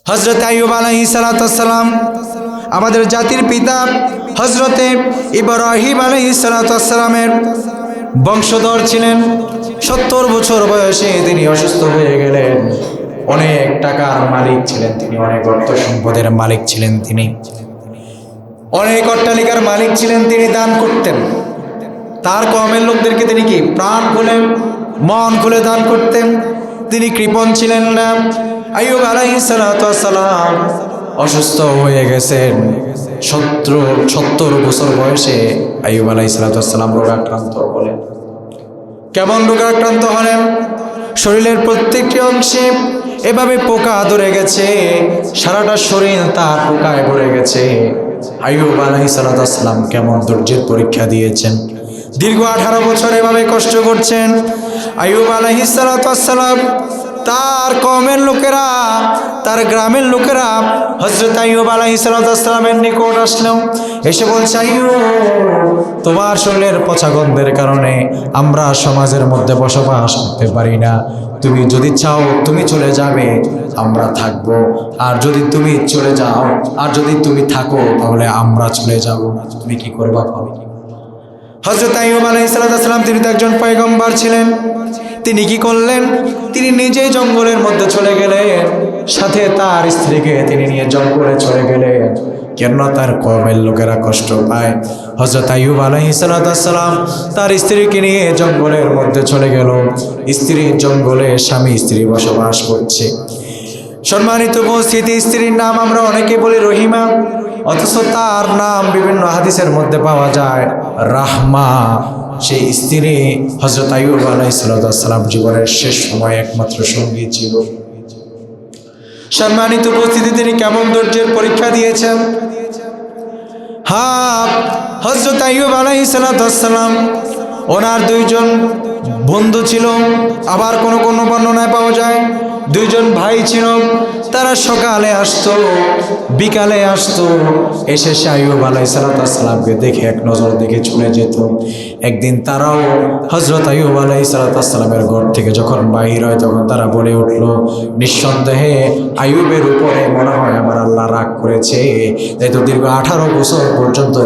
হযরত আইয়ুব আলাইহিস সালাম আমাদের জাতির পিতা হযরতে ইব্রাহিম আলাইহিস সালামের বংশধর ছিলেন। 70 বছর বয়সে তিনি অসুস্থ হয়ে গেলেন। অনেক টাকার মালিক ছিলেন তিনি, অনেক অর্থ সম্পদের মালিক ছিলেন তিনি, অনেক অট্টালিকার মালিক ছিলেন তিনি। দান করতেন তার কওমের লোকদেরকে, তিনি কি প্রাণ খুলে মন খুলে দান করতেন। তিনি কৃপণ ছিলেন না। আইয়ুব আলাইহিস সালাম অসুস্থ হয়ে গেছেন। 70 বছর বয়সে আইয়ুব আলাইহিস সালাম রোগাক্রান্ত হলেন। কেমন রোগাক্রান্ত হলেন? শরীরের প্রত্যেকটি অংশে এভাবে পোকা ধরে গেছে, সারাটা শরীর তার পোকায় ভরে গেছে। আইয়ুব আলাইহিস সালাম কেমন ধৈর্যের পরীক্ষা দিয়েছেন। দীর্ঘ 18 বছর এভাবে কষ্ট করছেন। আইয়ুব আলাইহিস সালাম তার কওমের লোকেরা, তার গ্রামের লোকেরা হযরত আইয়ুব আলাইহিস সালামের নিকট আসলেন। এসে বলছে, আইয়ুব, তোমার শরীরের পচা গন্ধের কারণে আমরা সমাজের মধ্যে বসবাস করতে পারি না। তুমি যদি চাও তুমি চলে যাবে, আমরা থাকবো। আর যদি তুমি চলে যাও, আর যদি তুমি থাকো, তাহলে আমরা চলে যাব। তুমি কি করবা? হযরত আইয়ুব আলাইহিস সালাম তিনি তো একজন পয়গম্বর ছিলেন। তিনি কি করলেন? তিনি নিজেই জঙ্গলের মধ্যে চলে গেলেন, সাথে তার স্ত্রীকে তিনি নিয়ে জঙ্গলে চলে গেলেন। কেন তার কওমের লোকেরা কষ্ট পায়। হযরত আইয়ুব আলাইহিস সালাম তার স্ত্রীকে নিয়ে জঙ্গলের মধ্যে চলে গেল। স্ত্রী জঙ্গলে স্বামী স্ত্রী বসবাস করছে। সম্মানিত উপস্থিতি, স্ত্রীর নাম আমরা অনেকে বলি রহিমা, অথচ তার নাম বিভিন্ন হাদিসের মধ্যে পাওয়া যায় রাহমা। সেই স্ত্রী হযরত আইয়ুব আলাইহিস সালাম জীবনের শেষ সময় একমাত্র সঙ্গী ছিল। সম্মানিত উপস্থিতি, তিনি কেমন ধৈর্যের পরীক্ষা দিয়েছেন। হযরত আইয়ুব আলাইহিস সালাম ওনার 2জন বন্ধু ছিল। আবার কোন কোন বর্ণনায় পাওয়া যায় 2জন ভাই ছিল। তারা সকালে আসতো, বিকালে আসতো, এসে আইয়ুব আলাইহিস সালামকে দেখে এক নজর দেখে চলে যেত। একদিন তারাও হযরত আইয়ুব আলাইহিস সালামের ঘর থেকে যখন বাহির হয়, তখন তারা বলে উঠল, নিঃসন্দেহে আইয়ুবের উপরে মনে হয় আমার আল্লাহ রাগ করেছে। তাই তো দীর্ঘ 18 বছর পর্যন্ত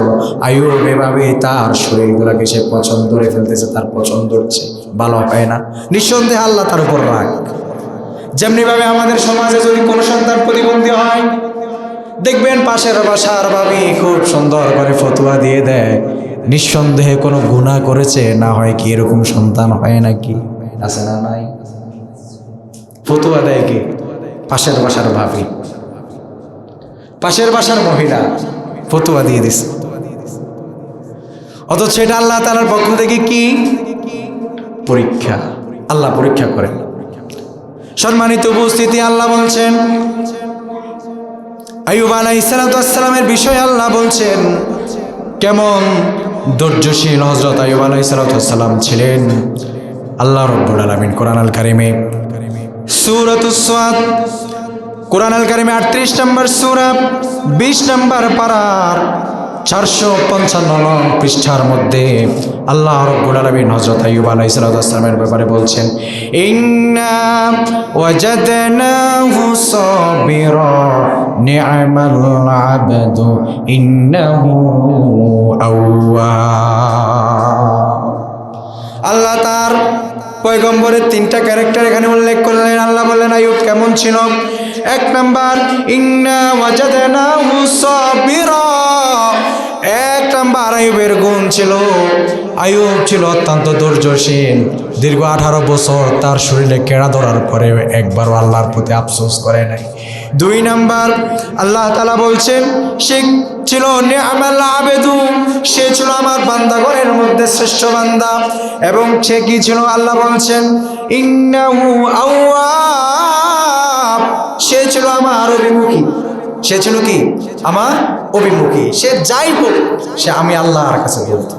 আইয়ুব এভাবে তার শরীরগুলোকে সে পছন্দ করে ফেলতেছে, তার পছন্দ হচ্ছে, ভালো হয় না। নিঃসন্দেহে আল্লাহ তার উপর রাগ। যেমনিভাবে আমাদের সমাজে যদি কোনো সন্তান প্রতিবন্ধী হয়, দেখবেন পাশের বাসার ভাবি খুব সুন্দর করে ফতোয়া দিয়ে দেয়, নিঃসন্দেহে কোনো গুনাহ করেছে, না হয় কি এরকম সন্তান হয় নাকি? আছে না নাই? ফতোয়া দেয় কি? পাশের বাসার ভাবি, পাশের বাসার মহিলা ফতোয়া দিয়ে দিছে। অথচ সেটা আল্লাহ তাআলার পক্ষ থেকে কি পরীক্ষা। আল্লাহ পরীক্ষা করেন। সম্মানিত উপস্থিতি, আল্লাহ বলছেন আইয়ুব আলাইহিস সালামের বিষয়ে আল্লাহ বলছেন কেমন ধৈর্যশীল হযরত আইয়ুব আলাইহিস সালাম ছিলেন। আল্লাহ রাব্বুল আলামিন কোরআন আল কারিমে সূরাতুস সাদ, কোরআন আল কারিমে 38 নম্বর সূরা 20 নম্বর পারার 455 নং পৃষ্ঠার মধ্যে আল্লাহ রাব্বুল আলামিন হযরত আইয়ুব আলাইহিস সালামের ব্যাপারে বলছেন, ইন্না ওয়াজাদনাহু সাবিরা নি'মাল আবদু ইন্নাহু আওয়াব। আল্লাহ তার পয়গম্বরের 3টা ক্যারেক্টার এখানে উল্লেখ করলেন। আল্লাহ বললেন আইয়ুব কেমন ছিল। 1 নাম্বার, ইন্না ওয়াজাদনাহু সাবিরা। 1 নাম্বার আইয়ুবের গুণ ছিল, আইয়ুব ছিল অত্যন্ত ধৈর্যশীল। দীর্ঘ 18 বছর তার শরীরে কেড়া ধরার পরে একবারও আল্লাহর প্রতি আফসোস করে নাই। 2 নাম্বার, আল্লাহ তাআলা বলছেন সে ছিল নি'মাল আবেদু, সে ছিল আমার বান্দাগণের মধ্যে শ্রেষ্ঠ বান্দা। এবং সে কি ছিল? আল্লাহ বলছেন ইন্নাহু আওয়াব, সে ছিল আমার অভিমুখী। সে ছিল কি? আমার অভিমুখী। সে যাই হোক, সে আমি আল্লাহর কাছে বলত,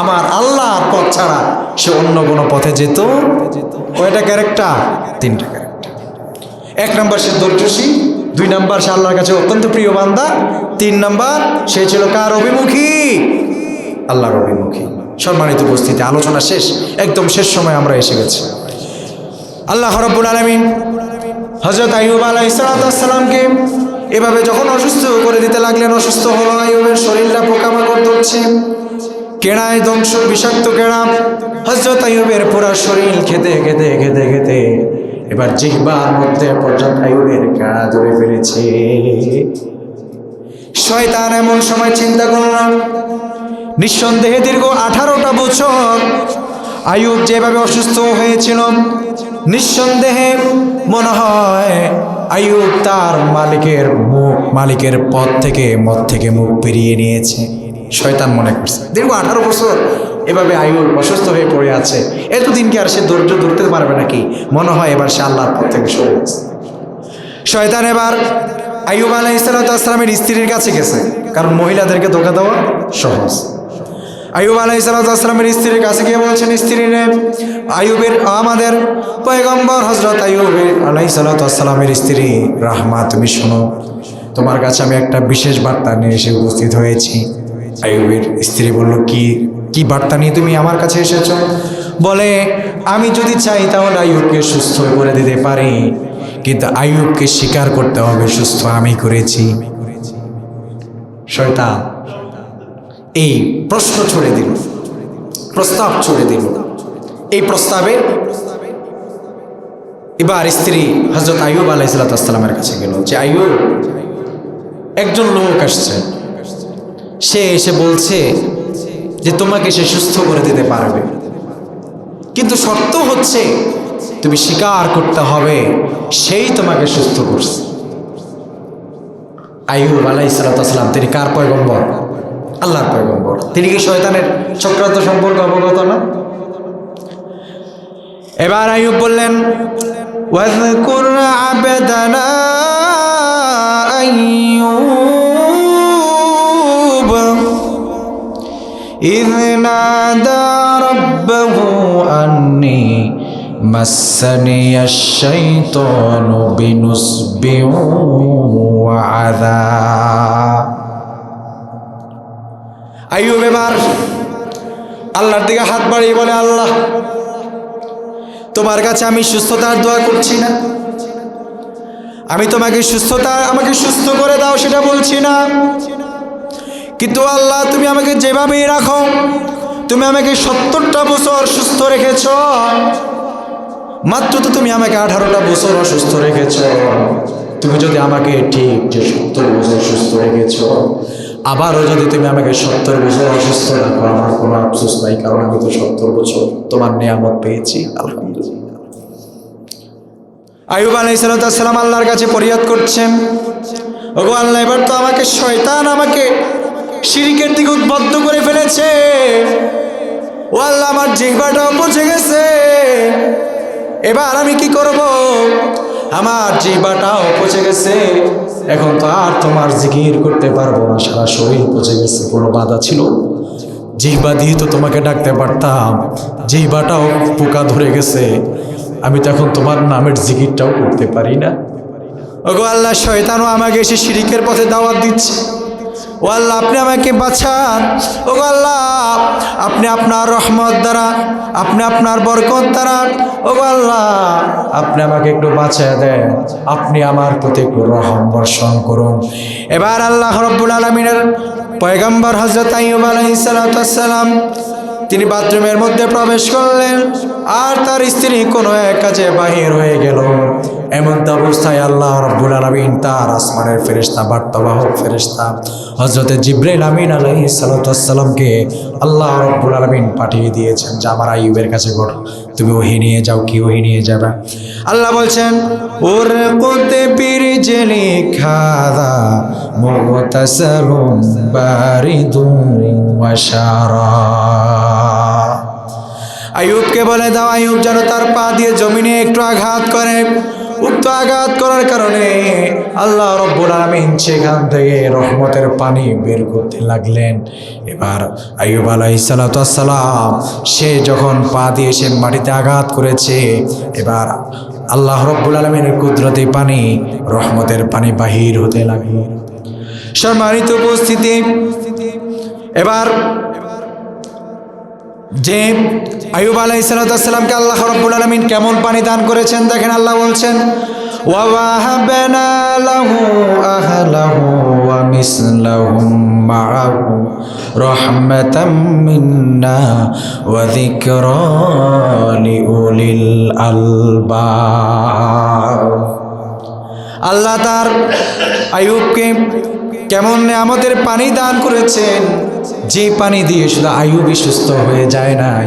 আমার আল্লাহর পথ ছাড়া সে অন্য কোনো পথে যেত। কয়টা ক্যারেক্টার? 3টা ক্যারেক্টার। 1 নাম্বার সে ধৈর্যশীল, 2 নাম্বার সে আল্লাহর কাছে অত্যন্ত প্রিয় বান্দা, 3 নাম্বার সে ছিল কার অভিমুখী? আল্লাহর অভিমুখী। সম্মানিত উপস্থিতি, আলোচনা শেষ, একদম শেষ সময় আমরা এসে গেছি। আল্লাহ রাব্বুল আলামিন হযরত আইয়ুব আলাইহিস সালামকে এভাবে যখন অসুস্থ করে দিতে লাগলেন, অসুস্থ হলো, আইয়ুবের শরীরটা পোকামাকড় ধরছে, কেড়ায় ধ্বংস, বিষাক্ত কেড়া হযরত আইয়ুবের পুরো শরীর খেতে খেতে খেতে খেতে এবার জিহ্বার মধ্যে পর্যন্ত আইয়ুবের কেড়া ধরে ফেলেছে। শয়তান এমন সময় চিন্তা করল, নিঃসন্দেহে দীর্ঘ 18টা বছর আইয়ুব যেভাবে অসুস্থ হয়েছিল, নিঃসন্দেহে মনে হয় আইয়ুব তার মালিকের পথ থেকে মুখ ফিরিয়ে নিয়েছে। শয়তান মনে করছে দীর্ঘ 18 বছর এভাবে আইয়ুব অসুস্থ হয়ে পড়ে আছে, এতদিন কি আর সে ধৈর্য ধরতে পারবে নাকি? মনে হয় এবার সে আল্লাহর পথ থেকে সরে গেছে। শয়তান এবার আইয়ুব আলাইহিস সালামের স্ত্রীর কাছে গেছে, কারণ মহিলাদেরকে ধোঁকা দেওয়া সহজ। আইয়ুব আলাইহিস সালামের স্ত্রীর কাছে গিয়ে বলছেন, স্ত্রীরে, আইয়ুবের আমাদের পয়গম্বর হযরত আইয়ুব আলাইহিস সালামের স্ত্রী রাহমা, তুমি শোনো, তোমার কাছে আমি একটা বিশেষ বার্তা নিয়ে এসে উপস্থিত হয়েছি। আইয়ুবের স্ত্রী বলল, কি বার্তা নিয়ে তুমি আমার কাছে এসেছো? বলে, আমি যদি চাই তাহলে আইয়ুবকে সুস্থ করে দিতে পারি, কিন্তু আইয়ুবকে স্বীকার করতে হবে সুস্থ আমি করেছি। শয়তান এই প্রশ্ন ছড়ে দিল, প্রস্তাব ছড়ে দিল। এই প্রস্তাবে এবার স্ত্রী হযরত আইয়ুব আলাইহিস সালামের কাছে গেল যে, আইয়ুব, একজন লোক আসছে, সে এসে বলছে যে তোমাকে সে সুস্থ করে দিতে পারবে, কিন্তু শর্ত হচ্ছে তুমি স্বীকার করতে হবে সেই তোমাকে সুস্থ করছে। আইয়ুব আলাইহিস সালাম তিনি কার পয়গম্বর? আল্লাহর পয়গম্বর। তিনি কি শয়তানের চক্রান্ত সম্পর্কে অবগত না? এবার আইয়ুব বললেন, ওয়াযকুর আবদানা আইয়ুব ইয নাদা রাব্বাহু আন্নী মাসসানিয়াশ শাইতানু বিনুসবিন ওয়া আযাব। আইয়ুব এবার আল্লাহর দিকে হাত বাড়িয়ে বলে, আল্লাহ, তোমার কাছে আমি সুস্থতার দোয়া করছি না, আমি তোমাকে আমাকে সুস্থ করে দাও সেটা বলছি না, কিন্তু আল্লাহ তুমি আমাকে যেভাবেই রাখো, তুমি আমাকে 70টা বছর সুস্থ রেখেছ, মাত্র তো তুমি আমাকে 18টা বছর অসুস্থ রেখেছ। তুমি যদি আমাকে ঠিক যে 70 বছর সুস্থ রেখেছ, আবারও যদি তুমি আমাকে 70 বছর অসুস্থ রাখো, আমার কোনো আফসোস নাই, কারণ আমি তো 70 বছর তোমার নিয়ামত পেয়েছি, আলহামদুলিল্লাহ। আইয়ুব আলাইহিস সালাম আল্লাহর কাছে ফরিয়াদ করছেন, ওগো আল্লাহ, এবার তো আমাকে শয়তান আমাকে শিরকের দিকে উদ্বুদ্ধ করে ফেলেছে, ও আল্লাহ, আমার জিহ্বাটাও পচে গেছে, এবার আমি কি করব? আমার জিহ্বাটাও পচে গেছে, এখন তো আর তোমার জিকির করতে পারবো না, সারা শরীর পচে গেছে, কোনো বাধা ছিল? জিহ্বা দিয়ে তো তোমাকে ডাকতে পারতাম, জিহ্বাটাও পোকা ধরে গেছে, আমি তো এখন তোমার নামের জিকিরটাও করতে পারি না। ওগো আল্লাহ, শয়তানও আমাকে এসে শিরকের পথে দাওয়াত দিচ্ছে, ও আল্লাহ, আপনি আমাকে বাঁচান। ওগো আল্লাহ, আপনি আপনার রহমত দ্বারা, আপনি আপনার বরকত দ্বারা, ওগো আল্লাহ, আপনি আমাকে একটু বাঁচিয়ে দেন, আপনি আমার প্রতি একটু রহম বর্ষণ করুন। এবার আল্লাহ রাব্বুল আলামিনের পয়গম্বর হযরত আইয়ুব আলাইহিস সালাম তিনি বাথরুমের মধ্যে প্রবেশ করলেন, আর তার স্ত্রী কোনো এক কাজে বাহির হয়ে গেল। এমন অবস্থায় আল্লাহ রাব্বুল আলামিন তার আসমানের ফেরেশতা, বার্তাবাহক ফেরেশতা হযরত জিবরাইল আমিন আলাইহিস সালামকে আল্লাহ রাব্বুল আলামিন পাঠিয়ে দিয়েছেন যে আমার আইয়ুবের কাছে তুমি ওহী নিয়ে যাও। কি ওহী নিয়ে যাবে? আল্লাহ বলছেন, ওর কুতে বিরজলি খাদা মুগতাসালুম বারিদুন ওয়া শারাব। আইয়ুবকে বলে দাও, আইয়ুব যেন তার পা দিয়ে জমিনে একটু আঘাত করে। উক্ত আঘাত করার কারণে আল্লাহ রাব্বুল আলামিন সেখান থেকে রহমতের পানি বের করতে লাগলেন। এবার আইয়ুব আলাইহিস সালাম সে যখন পা দিয়ে সে মাটিতে আঘাত করেছে, এবার আল্লাহ রাব্বুল আলামিনের কুদরতি পানি, রহমতের পানি বাহির হতে লাগলো। সম্মানিত উপস্থিতি, এবার যে আইয়ুব আলাইহিস সালামকে আল্লাহ রাব্বুল আলামিন কেমন পানি দান করেছেন দেখেন। আল্লাহ বলছেন, ووهبنا له أهله ومثلهم معه رحمة منا وذكرى لأولي الألباب আল্লাহ তার আইয়ুবকে কেমন নিয়ামতের পানি দান করেছেন, যে পানি দিয়ে শুধু আইয়ুবই সুস্থ হয়ে যায় নাই,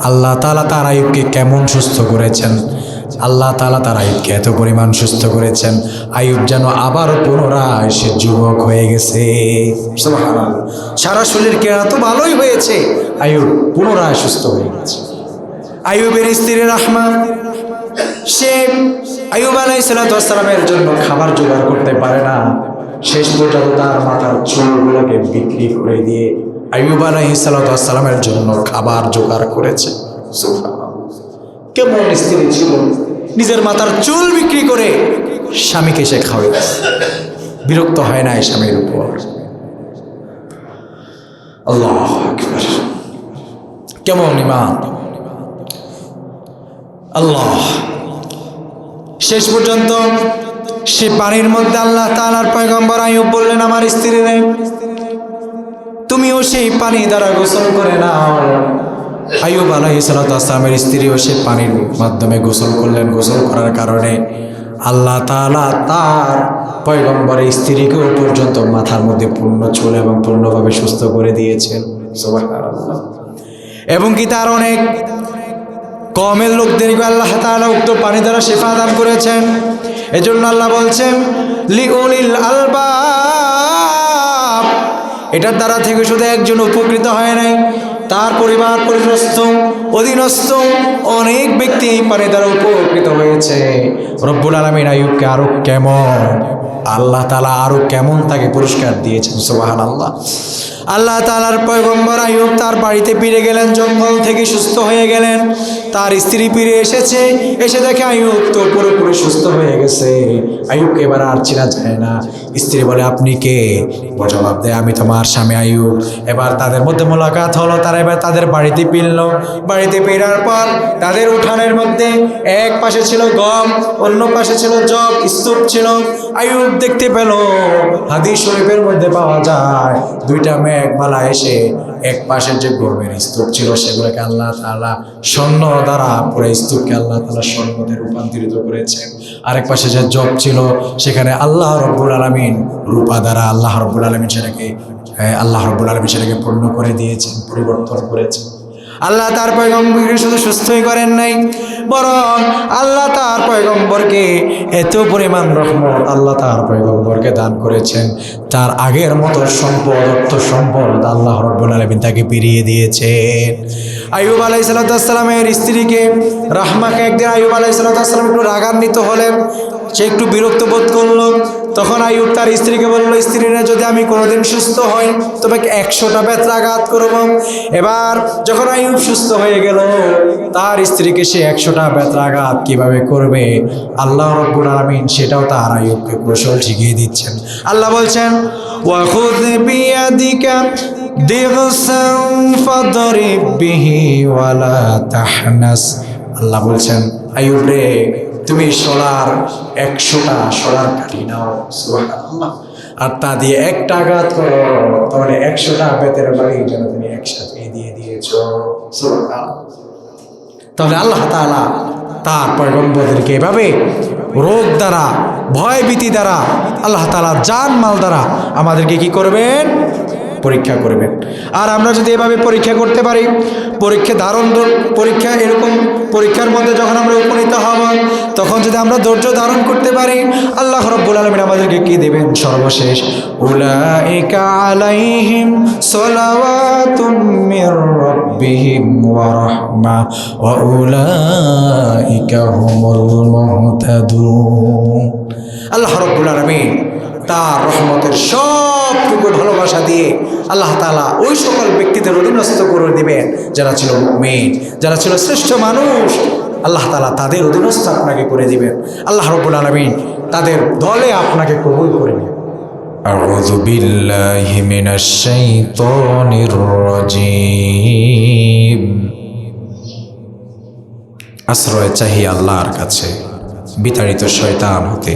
আল্লাহ তাআলা তার আইয়ুবকে কেমন সুস্থ করেছেন। আল্লাহ তাআলা তার আইয়ুবকে এত পরিমাণ সুস্থ করেছেন, আইয়ুব যেন আবার পুনরায় সে যুবক হয়ে গেছে। সুবহানাল্লাহ, সারা শরীর কেনা তো ভালোই হয়েছে, আইয়ুব পুনরায় সুস্থ হয়ে গেছে। আইয়ুবের স্ত্রী রাহমা, সে আইয়ুব আলাইহিস সালামের জন্য খাবার জোগাড় করতে পারে না, শেষ পর্যন্ত তার মাথার চুলগুলোকে বিক্রি করে দিয়ে আইয়ুব আলাইহিস সালামের জন্য খাবার জোগাড় করেছে। সুবহানাল্লাহ, কেমন স্ত্রী ছিল, নিজের মাথার চুল বিক্রি করে স্বামীকে সে খাওয়াইছে, বিরক্ত হয় না এই স্বামীর উপর। আল্লাহু আকবার, কেমন ঈমান। আল্লাহ, শেষ পর্যন্ত সে পানির মধ্যে আল্লাহ তাআলার পয়গম্বর আইয়ুব বললেন, আমার স্ত্রীরে তুমিও সেই পানি দ্বারা গোসল করে নাও। আইয়ুব আলাইহিস সালামের স্ত্রীও সে পানির মাধ্যমে গোসল করলেন। গোসল করার কারণে আল্লাহ তাআলা তার পয়গম্বরের স্ত্রীকেও পর্যন্ত মাথার মধ্যে পূর্ণ চুল এবং পূর্ণভাবে সুস্থ করে দিয়েছেন। সুবহানাল্লাহ। এবং কি তার অনেক কওমের লোকদেরকে আল্লাহ তাআলা উক্ত পানি দ্বারা শিফা দান করেছেন। এজন্য আল্লাহ বলছেন লিউলিল আলবাব, এটার দ্বারা থেকে শুধু একজন উপকৃত হয় নাই, তার পরিবার পরিগ্রস্ত অধীনস্থ অনেক ব্যক্তি এই পানি দ্বারা উপকৃত হয়েছে। রব্বুল আলামিন আইয়ুবকে আরো কেমন, আল্লাহ তাআলা আরো কেমন তাকে পুরস্কার দিয়েছেন। সুবহানাল্লাহ। আল্লাহ তাআলার পয়গম্বর আইয়ুব তার বাড়িতে ফিরে গেলেন, জঙ্গল থেকে সুস্থ হয়ে গেলেন। তার স্ত্রী ফিরে এসেছে, এসে দেখে আইয়ুব তো পুরোপুরি সুস্থ হয়ে গেছে। আইয়ুবকে এবার আর চেনা যায় না। স্ত্রী বলে, আপনি কে? জবাব দেয়, আমি তোমার স্বামী আইয়ুব। এবার তাদের মধ্যে মোলাকাত হলো, তারা এবার তাদের বাড়িতে ফিরল। বাড়িতে ফেরার পর তাদের উঠানের মধ্যে এক পাশে ছিল গম, অন্য পাশে ছিল জব, স্তূপ ছিল। আইয়ুব দেখতে পেল, হাদিস শরীফের মধ্যে পাওয়া যায়, দুইটা মেঘমালা এসে এক পাশে যে গমের স্তূপ ছিল সেগুলোকে আল্লাহ তাআলা স্বর্ণ দ্বারা, পুরো স্তূপকে আল্লাহ তাআলা স্বর্ণতে রূপান্তরিত করেছেন। আরেক পাশে যে জব ছিল সেখানে আল্লাহ রব্বুল আলামিন রূপা দ্বারা আল্লাহ রব্বুল আলামিন সেটাকে পূর্ণ করে দিয়েছেন, পরিবর্তন করেছেন। আল্লাহ তার পয়গম্বরকে শুধু সুস্থই করেন নাই, বরং আল্লাহ তার পয়গম্বরকে এত পরিমাণ রহমত আল্লাহ তার পয়গম্বরকে দান করেছেন, তার আগের মতো সম্পদ, অর্থ সম্পদ আল্লাহ রব্বুল আলামিন তাকে ফিরিয়ে দিয়েছেন। আইয়ুব আলাইহিস সালামের স্ত্রীকে রাহমাকে একদিন আইয়ুব আলাইহিস সালাম একটু রাগান্বিত হলেন, সে একটু বিরক্ত বোধ করল। তখন আইয়ুব তার স্ত্রীকে বলল, স্ত্রীরা যদি আমি কোনোদিন সুস্থ হই তোমাকে 100টা বেত্রাঘাত করব। এবার যখন আইয়ুব সুস্থ হয়ে গেল, তার স্ত্রীকে সে 100টা বেত্রাঘাত কিভাবে করবে আল্লাহ রাব্বুল আলামিন সেটাও তার আইয়ুবকে কৌশল শিখিয়ে দিচ্ছেন। আল্লাহ বলছেন, ওয়াখুয বিয়াদিকা দিগসান ফাদরিব বিহি ওয়ালা তাহনাস। আল্লাহ বলছেন, আইয়ুব রে, তুমি 100টা সোলার কাঠি নাও, সুবহানাল্লাহ, আর তা দিয়ে একটা আঘাত করো, তাহলে 100টা বেতের বাড়ি যেন তুমি একসাথে দিয়ে দিয়েছো। সুবহানাল্লাহ। তাহলে আল্লাহ তাআলা তার পয়গম্বরদেরকে এভাবে রোগ দ্বারা, ভয় ভীতি দ্বারা, আল্লাহ তাআলা জান মাল দ্বারা আমাদেরকে কি করবেন? পরীক্ষা করবেন। আর আমরা যদি এভাবে পরীক্ষা করতে পারি, পরীক্ষা এরকম পরীক্ষার মধ্যে যখন আমরা উপনীত হব, তখন যদি আমরা ধৈর্য ধারণ করতে পারি, আল্লাহ রাব্বুল আলামিন আমাদেরকে কি দেবেন? সর্বশেষ, উলাইকা আলাইহিম সালাওয়াতুম মির রাব্বিহিম ওয়া রাহমা ওয়া উলাইকা হুমুল মুহতাদুন। আল্লাহ রাব্বুল আলামিন তার রহমতের সবটুকু ভালোবাসা দিয়ে আল্লাহ তাআলা ওই সকল ব্যক্তিদের অধীনস্থ করে দিবেন যারা ছিল মুমিন, যারা ছিল শ্রেষ্ঠ মানুষ। আল্লাহ তাআলা তাদের অধীনস্থ আপনাকে করে দিবেন। আল্লাহ রাব্বুল আলামিন তাদের দলে আপনাকে কবুল করে নেবেন। আউযু বিল্লাহি মিনাশ শাইতানির রাজীম। আশ্রয় চাহি আল্লাহর কাছে। বিতাড়িত শয়তান হতে।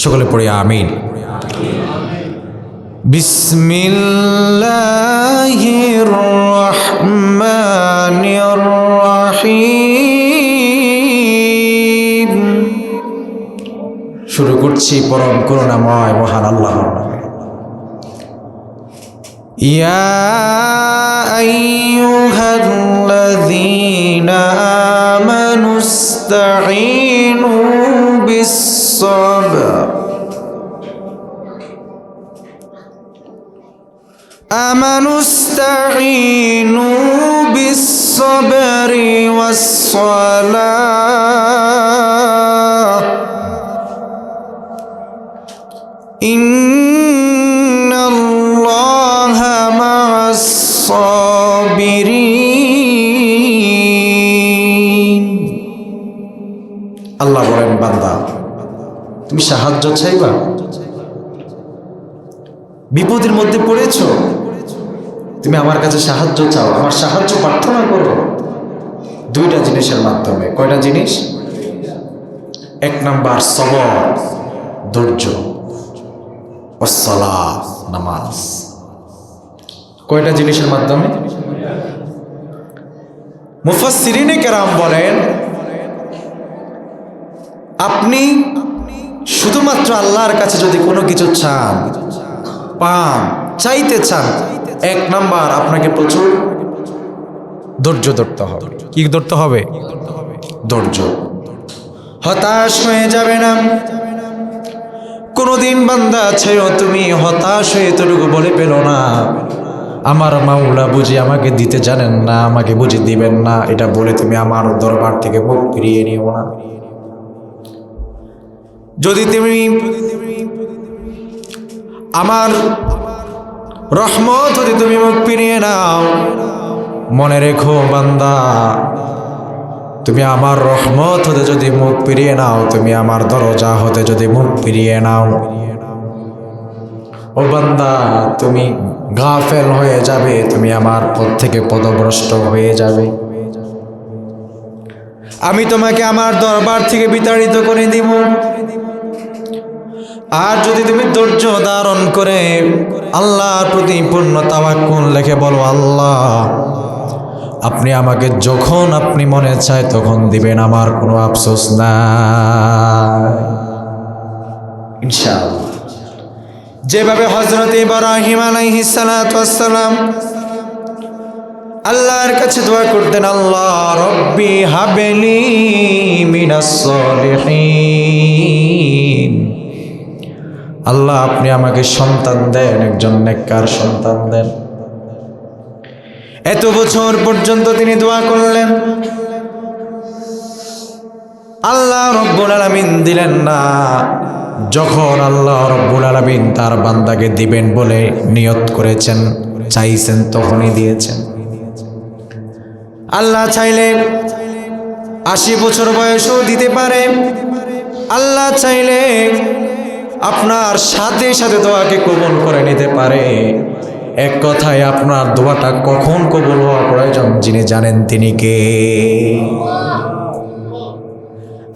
সকলে পড়ি আমিন। বিসমিল্লাহির রহমানির রহিম। শুরু করছি পরম করুণাময় মহান আল্লাহর নামে। ইয়া আইয়ুহাল্লাযীনা আমানুস্তাঈনু বিস-সাবর বিস-সাবরি ওয়াস-সালাহ ইন্নাল্লাহা মা'আস-সাবিরিন। আল্লাহ বলেন, বান্দা তুমি সাহায্য চাইবা, বিপদের মধ্যে পড়েছো, তুমি আমার কাছে সাহায্য চাও, আমার সাহায্য প্রার্থনা করো দুইটা জিনিসের মাধ্যমে। কয়টা জিনিস? এক নাম্বার সবর, ধৈর্য, ওয়াস-সালাহ, নামাজ। কয়টা জিনিসের মাধ্যমে? মুফাসসিরিনে কেরাম বলেন, আপনি শুধুমাত্র আল্লাহর কাছে যদি কোনো কিছু চান, পান, চাইতে চান, এক নাম্বার আপনাকে প্রচুর ধৈর্য ধরতে হবে। কি ধরতে হবে? ধৈর্য। হতাশ হয়ে যাবে না। কোনোদিন বান্দা ছেড়ো তুমি হতাশ হয়ে এতটুকু বলে পেল না, আমার মাওলা বুঝি আমাকে দিতে জানেন না, আমাকে বুঝি দিবেন না, এটা বলে তুমি আমার দরবার থেকে মুখ ফিরিয়ে নিও না। যদি তুমি আমার রহমত হতে তুমি মুখ ফিরিয়ে নাও, মনে রেখো বান্দা, তুমি আমার রহমত হতে যদি মুখ ফিরিয়ে নাও, তুমি আমার দরজা হতে যদি মুখ ফিরিয়ে নাও, ও বান্দা তুমি গাফেল হয়ে যাবে, তুমি আমার পথ থেকে পদভ্রষ্ট হয়ে যাবে। আমি তোমাকে আমার দরবার থেকে বিতাড়িত করে দিব। আর যদি তুমি ধৈর্য ধারণ করে আল্লাহর প্রতি পূর্ণ তাওয়াক্কুল রেখে বলো, আল্লাহ আপনি আমাকে যখন আপনি মনে চায় তখন দিবেন, আমার কোনো আফসোস নাই ইনশাআল্লাহ। যেভাবে হযরত ইব্রাহিম আলাইহিস সালাতু ওয়াস সালাম আল্লাহর কাছে দোয়া করতেন, আল্লাহ রব্বি হাবলি মিনাস সলিহিন, আল্লাহ আপনি আমাকে সন্তান দেন, একজন নেককার সন্তান দেন। এত বছর পর্যন্ত তিনি দোয়া করলেন, আল্লাহ রব্বুল আলামিন দিলেন না। যখন আল্লাহ রব্বুল আলামিন তার বান্দাকে দিবেন বলে নিয়ত করেছেন, চাইছেন, তখনই দিয়েছেন। আল্লাহ চাইলে 80 বছর বয়সেও দিতে পারে। আল্লাহ চাইলে আপনার সাথে সাথে দোয়াকে কবুল করে নিতে পারে। এক কথায় আপনার দোয়াটা কখন কবুল হওয়া প্রয়োজন যিনি জানেন তিনি কে?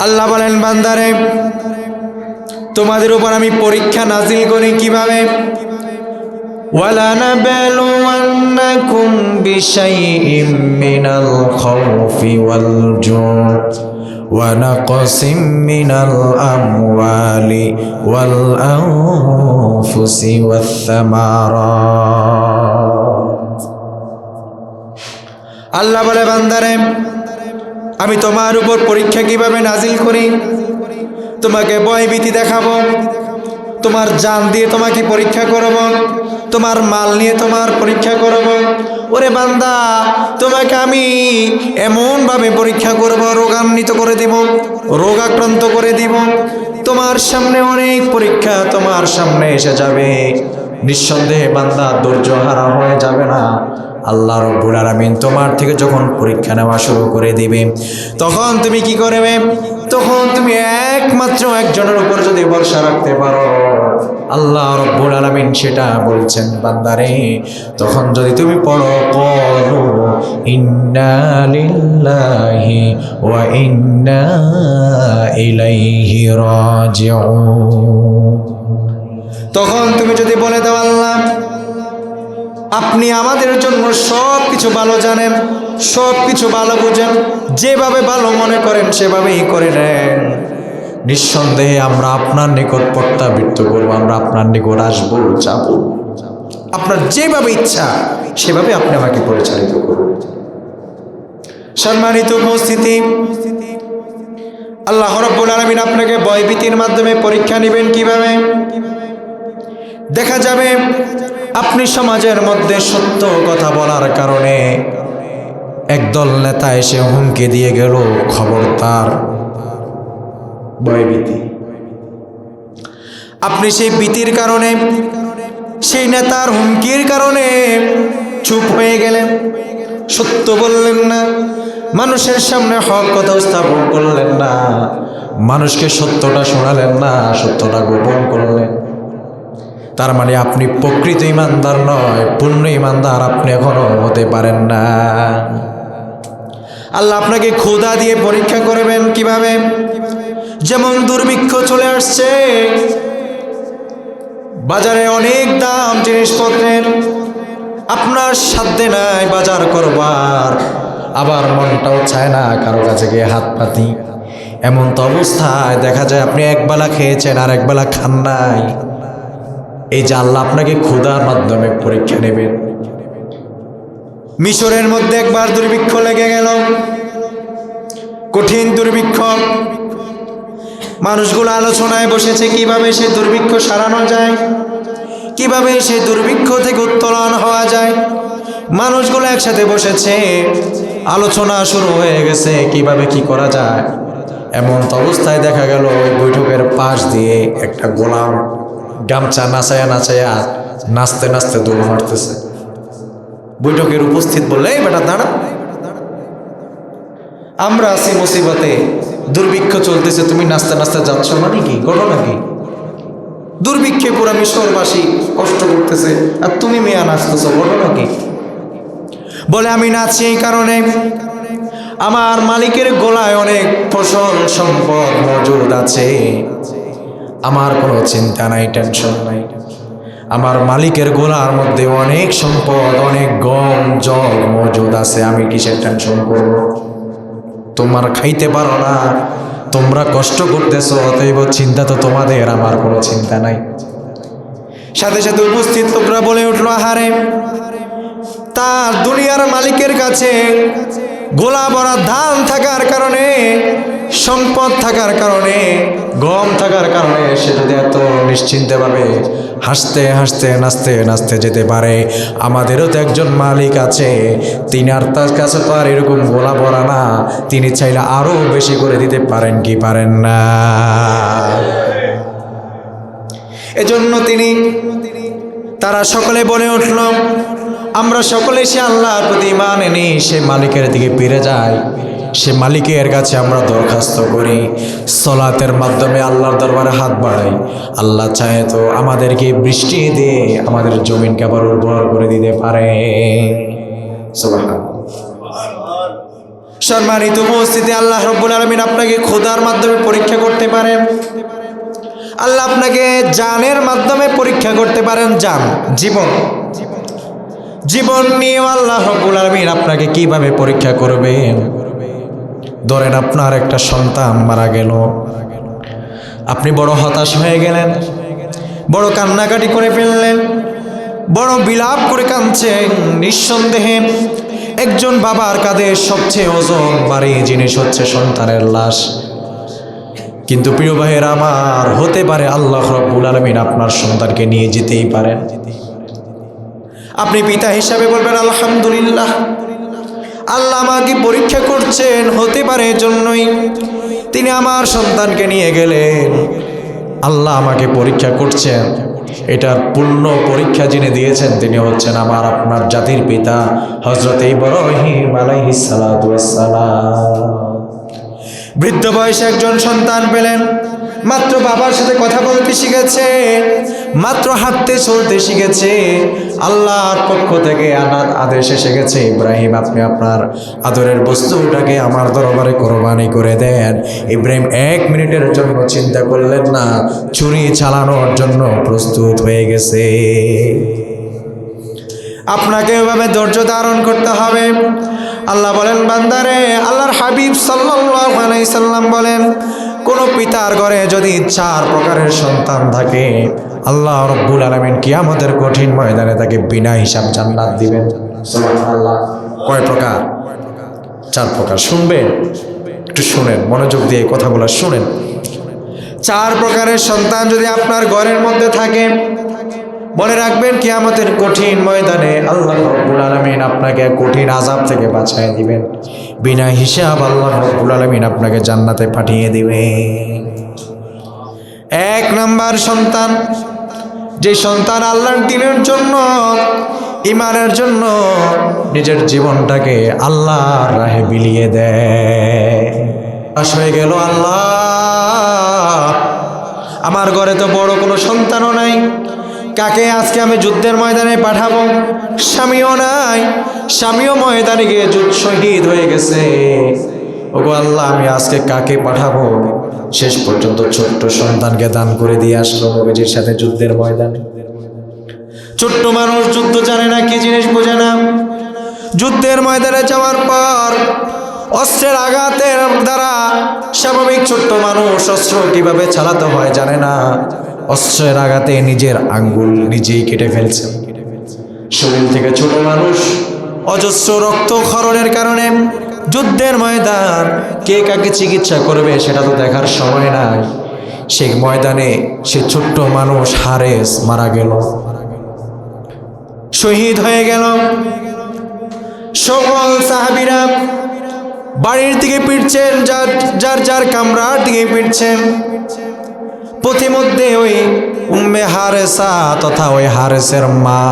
আল্লাহ বলেন, বান্দারে তোমাদের উপর আমি পরীক্ষা নাজিল করি কিভাবে? وَلَنَبْلُوَنَّكُمْ بِشَيْءٍ مِّنَ الْخَوْفِ وَالْجُوعِ وَنَقْصٍ مِّنَ الْأَمْوَالِ وَالْأَنفُسِ وَالثَّمَرَاتِ। আল্লাহ বলে, বান্দারে আমি তোমার উপর পরীক্ষা কিভাবে নাজিল করি? তোমাকে ভয়ভীতি দেখাবো, তোমার জান দিয়ে তোমাকে পরীক্ষা করব, তোমার মাল নিয়ে তোমার পরীক্ষা করব। ওরে বান্দা, তোমাকে আমি এমনভাবে পরীক্ষা করব, রোগান্বিত করে দিব, রোগাক্রান্ত করে দিব। তোমার সামনে অনেক পরীক্ষা তোমার সামনে এসে যাবে। নিঃসন্দেহে বান্দা ধৈর্য হারা হয়ে যাবে না। আল্লাহ রাব্বুল আলামিন তোমার থেকে যখন পরীক্ষা নেওয়া শুরু করে দিবে, তখন তুমি কি করবে? তখন তুমি একমাত্র একজনের উপর যদি ভরসা রাখতে পারো, আল্লাহ রাব্বুল আলামিন সেটা বলছেন বান্দারে, তখন যদি তুমি পড়ো ক্বালু ইন্না লিল্লাহি ওয়া ইন্না ইলাইহি রাজিউন, তখন তুমি যদি বলে দাও আল্লাহ আপনি আমাদের জন্য সব কিছু ভালো জানেন, সব কিছু ভালো বুঝেন, যেভাবে ভালো মনে করেন সেভাবেই করে নেন, নিঃসন্দেহে আমরা আপনার নিকট প্রত্যাবৃত্ত করবো, আমরা আপনার নিকট আসবো, যাব, আপনার যেভাবে ইচ্ছা সেভাবে আপনি আমাকে পরিচালিত করুন। সম্মানিত উপস্থিতি, আল্লাহ রাব্বুল আলামিন আপনাকে ভয়ভীতির মাধ্যমে পরীক্ষা নেবেন। কিভাবে? দেখা যাবে আপনি সমাজের মধ্যে সত্য কথা বলার কারণে একদল নেতা এসে হুমকি দিয়ে গেল, খবরদার, ভয়ভীতি। আপনি সেই ভীতির কারণে, সেই নেতার হুমকির কারণে চুপ হয়ে গেলেন, সত্য বললেন না, মানুষের সামনে হক কথা স্থাপন করলেন না, মানুষকে সত্যটা শোনালেন না, সত্যটা গোপন করলেন। তার মানে আপনি প্রকৃত ইমানদার নয়, পূর্ণ ইমানদার আপনি এখনো হতে পারেন না। আল্লাহ আপনাকে ক্ষুধা দিয়ে পরীক্ষা করবেন। কিভাবে? যেমন দুর্ভিক্ষ চলে আসছে, বাজারে অনেক দাম জিনিসপত্রের, আপনার সাধ্যে নাই বাজার করবার, আবার মনটাও চায় না কারো কাছে গিয়ে হাত পাতি। এমন তো অবস্থায় দেখা যায় আপনি একবেলা খেয়েছেন আর একবেলা খান নাই। এই যে আল্লাহ আপনাকে ক্ষুধার মাধ্যমে পরীক্ষা নেবেন। মিশরের মধ্যে একবার দুর্ভিক্ষ লেগে গেল, কঠিন দুর্ভিক্ষ। মানুষগুলো আলোচনায় বসেছে কিভাবে সে দুর্ভিক্ষ সারানো যায়, কিভাবে সে দুর্ভিক্ষ থেকে উত্তোলন হওয়া যায়। মানুষগুলো একসাথে বসেছে, আলোচনা শুরু হয়ে গেছে কিভাবে কি করা যায়। এমন অবস্থায় দেখা গেল ওই বৈঠকের পাশ দিয়ে একটা গোলাম গামছা নাচায়া নাচায়া নাচতে নাচতে দৌড় মারতেছে। বৈঠকের উপস্থিত বললে, এই বেটা দাঁড়া, আমরা আছি মুসিবতে, দুর্ভিক্ষ চলতেছে, তুমি নাচতে নাচতে যাচ্ছ, মানে কি ঘটনা কি? দুর্ভিক্ষে পুরা মিশরবাসী কষ্ট করতেছে আর তুমি মেয়া নাচতেছ, ঘটনা কি? বলে আমি নাচছি এই কারণে আমার মালিকের গোলায় অনেক ফসল সম্পদ মজুদ আছে, আমার কোনো চিন্তা নাই, টেনশন নাই। আমার মালিকের গোলার মধ্যে অনেক সম্পদ, অনেক গম জল মজুদ আছে, আমি কিসের টেনশন করব? তোমার খাইতে পারো না, তোমরা কষ্ট করতেছো, অতএব চিন্তা তো তোমাদের, আমার কোনো চিন্তা নাই। সাথে সাথে উপস্থিত লোকরা বলে উঠলো, আহারে, তার দুনিয়ার মালিকের কাছে গোলা ভরা ধান থাকার কারণে, সম্পদ থাকার কারণে, গম থাকার কারণে সে যদি এত নিশ্চিন্তে ভাবে হাসতে হাসতে নাচতে নাচতে যেতে পারে, আমাদেরও তো একজন মালিক আছে, তিনি আর তার কাছে তো আর এরকম গোলা ভরা না, তিনি চাইলে আরো বেশি করে দিতে পারেন কি পারেন না? এজন্য তারা সকলে বলে উঠল, আমরা সকলে সে আল্লাহর প্রতি ঈমান এনে সে মালিকের দিকে ফিরে যাই, সে মালিকের কাছে আমরা দরখাস্ত করি, সালাতের মাধ্যমে আল্লাহর দরবারে হাত বাড়াই। আল্লাহ চায় তো আমাদেরকে বৃষ্টি দিয়ে আমাদের জমিনকে আবার উর্বর করে দিতে পারে। সম্মানিত উপস্থিতি, আল্লাহ রাব্বুল আলামিন আপনাকে ক্ষুধার মাধ্যমে পরীক্ষা করতে পারেন, আল্লাহ আপনাকে জানের মাধ্যমে পরীক্ষা করতে পারেন। জান, জীবন নিয়ে আল্লাহ রাব্বুল আলামিন আপনাকে কিভাবে পরীক্ষা করবেন। ধরেন আপনার একটা সন্তান মারা গেল, আপনি বড় হতাশ হয়ে গেলেন, বড় কান্নাকাটি করে ফেললেন, বড় বিলাপ করে কাঁদছেন। নিঃসন্দেহে একজন বাবার কাঁধে সবচেয়ে ওজন ভারী জিনিস হচ্ছে সন্তানের লাশ। কিন্তু প্রিয় ভাইয়ের আমার, হতে পারে আল্লাহ রাব্বুল আলামিন আপনার সন্তানকে নিয়ে যেতেই পারেন। আপনি পিতা হিসাবে বলবেন, আলহামদুলিল্লাহ, আল্লাহ আমাকে পরীক্ষা করছেন, হতে পারে এজন্যই তিনি আমার সন্তানকে নিয়ে গেলেন। আল্লাহ আমাকে পরীক্ষা করছেন, এটার পূর্ণ পরীক্ষা যিনি দিয়েছেন তিনি হচ্ছেন আমার আপনার জাতির পিতা হযরত ইব্রাহিম আলাইহিস সালাতু ওয়াস সালাম। বৃদ্ধ বয়সে একজন সন্তান পেলেন, মাত্র বাবার সাথে কথা বলতে শিখেছে, মাত্র হাঁটতে চলতে শিখেছে, আল্লাহর পক্ষ থেকে আদেশ এসে গেছে, ইব্রাহিম আপনি আপনার আদরের বস্তুটাকে আমার দরবারে কোরবানি করে দেন। ইব্রাহিম 1 মিনিটের জন্য চিন্তা করলেন না, ছুরি চালানোর জন্য প্রস্তুত হয়ে গেছে। আপনাকে এভাবে ধৈর্য ধারণ করতে হবে। আল্লাহ বলেন বান্দারে, আল্লাহর হাবিব সাল্লাল্লাহু আলাইহি সাল্লাম বলেন, কোন পিতার ঘরে যদি 4 প্রকারের সন্তান থাকে, আল্লাহ রাব্বুল আলামিন কিয়ামতের কঠিন ময়দানে তাকে বিনা হিসাব জান্নাত দিবেন। সুবহানাল্লাহ। কয় প্রকার? 4 প্রকার। শুনবেন, একটু শুনেন, মনোযোগ দিয়ে কথাগুলো শুনেন। 4 প্রকারের সন্তান যদি আপনার ঘরের মধ্যে থাকে, মনে রাখবেন কিয়ামতের কঠিন ময়দানে আল্লাহ রাব্বুল আলামিন আপনাকে কঠিন আযাব থেকে বাঁচিয়ে দিবেন, বিনা হিসাব আল্লাহ রাব্বুল আলামিন আপনাকে জান্নাতে পাঠিয়ে দিবেন। 1 নাম্বার সন্তান, যে সন্তান আল্লাহর দ্বীনের জন্য, ঈমানের জন্য নিজের জীবনটাকে আল্লাহর রাহে বিলিয়ে দেয়। আশ হয়ে গেল, আল্লাহ আমার ঘরে তো বড় কোনো সন্তানও নাই, কাকে আজকে আমি যুদ্ধের ময়দানে পাঠাবো? স্বামীও নাই, স্বামীও ময়দানে গিয়ে শহীদ হয়ে গেছে। ওগো আল্লাহ, আমি আজকে কাকে পাঠাবো? শেষ পর্যন্ত ছোট্ট সন্তানকে দান করে দিয়ে আসলো নবীজির সাথে যুদ্ধের ময়দানে। ছোট্ট মানুষ যুদ্ধ জানে না, কি জিনিস বোঝে না। যুদ্ধের ময়দানে যাওয়ার পর অস্ত্রের আঘাতের দ্বারা স্বাভাবিক ছোট্ট মানুষ অস্ত্র কিভাবে চালাতে হয় জানে না। অস্ত্রের আঘাতে নিজের আঙ্গুল নিজেই কেটে ফেলছে। শরীর থেকে ছোট মানুষ অজস্র রক্তক্ষরণের কারণে যুদ্ধের ময়দান, কে কাকে চিকিৎসা করবে সেটা তো দেখার সময় নাই। সেই ময়দানে সে ছোট্ট মানুষ হারেস মারা গেল, শহীদ হয়ে গেল। সকল সাহাবীরা বাড়ির দিকে ফিরছেন, যার যার কামরার দিকে ফিরছেন। পথিমধ্যে ওই উম্মে হারেসা তথা ওই হারেসের মা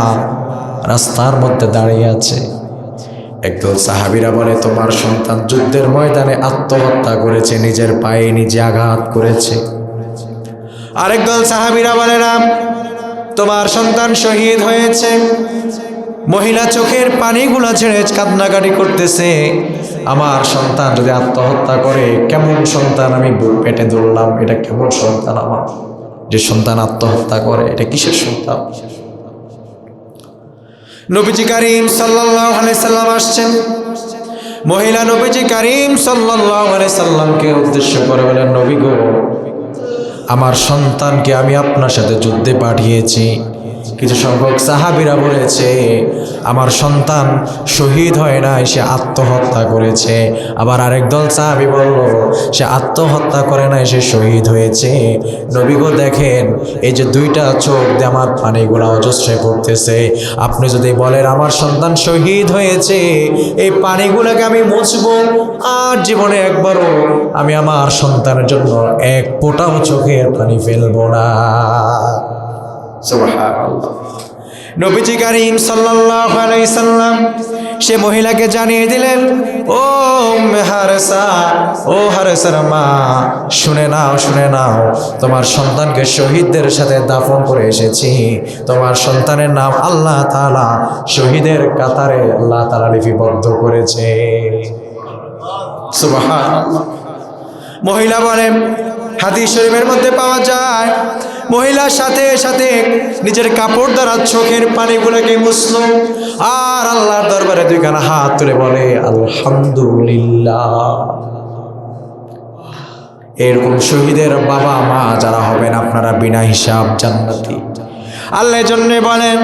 রাস্তার মধ্যে দাঁড়িয়ে আছে। একদল সাহাবীরা বলে, তোমার সন্তান যুদ্ধের ময়দানে আত্মহত্যা করেছে, নিজের পায়ে নিজে আঘাত করেছে। আরেকদল সাহাবীরা বলে, না, তোমার সন্তান শহীদ হয়েছে। মহিলা চোখের পানিগুলা ছেড়ে কান্নাকাটি করতেছে, আমার সন্তান যদি আত্মহত্যা করে, কেমন সন্তান আমি পেটে ধরলাম, এটা কেমন সন্তান আমার, যে সন্তান আত্মহত্যা করে, এটা কিসের সন্তান? নবীজি কারীম সাল্লাল্লাহু আলাইহি সাল্লাম আসছেন। মহিলা নবীজি কারীম সাল্লাল্লাহু আলাইহি সাল্লামকে উদ্দেশ্য করে বলেন, নবী গো, আমার সন্তানকে আমি আপনার সাথে যুদ্ধে পাঠিয়েছি। কিছু সংখ্যক সাহাবীরা বলেছে, আমার সন্তান শহীদ হয় নাই, সে আত্মহত্যা করেছে। আবার আরেক দল সাহাবী বলল, সে আত্মহত্যা করে নাই, সে শহীদ হয়েছে। নবী গো দেখেন, এই যে 2টা চোখ দিয়ে আমার পানিগুলা অজস্রে পড়তেছে, আপনি যদি বলেন আমার সন্তান শহীদ হয়েছে, এই পানিগুলোকে আমি মুছবো, আর জীবনে একবারও আমি আমার সন্তানের জন্য 1 ফোঁটাও চোখের পানি ফেলবো না। সুবহানাল্লাহ। নবীজি কারীম সাল্লাল্লাহু আলাইহি সাল্লাম সে মহিলাকে জানিয়ে দিলেন, ও উম্মে হারেসা, ও হারেসার মা, শুনে নাও, শুনে নাও, তোমার সন্তানকে শহীদদের সাথে দাফন করে এসেছি। তোমার সন্তানের নাম আল্লাহ তাআলা শহীদের কাতারে আল্লাহ তাআলা লিপিবদ্ধ করেছে। সুবহানাল্লাহ। মহিলা বলেন, হাদিস শরীফের মধ্যে পাওয়া যায়, মহিলার সাথে সাথে নিজের কাপড় দ্বারা চোখের পানিগুলোকে মুছল, আর আল্লাহর দরবারে 2 খানা হাত তুলে বলে আলহামদুলিল্লাহ। এরকম শহীদের বাবা মা যারা হবেন, আপনারা বিনা হিসাব জান্নাতি। আল্লাহর জন্য বলেন,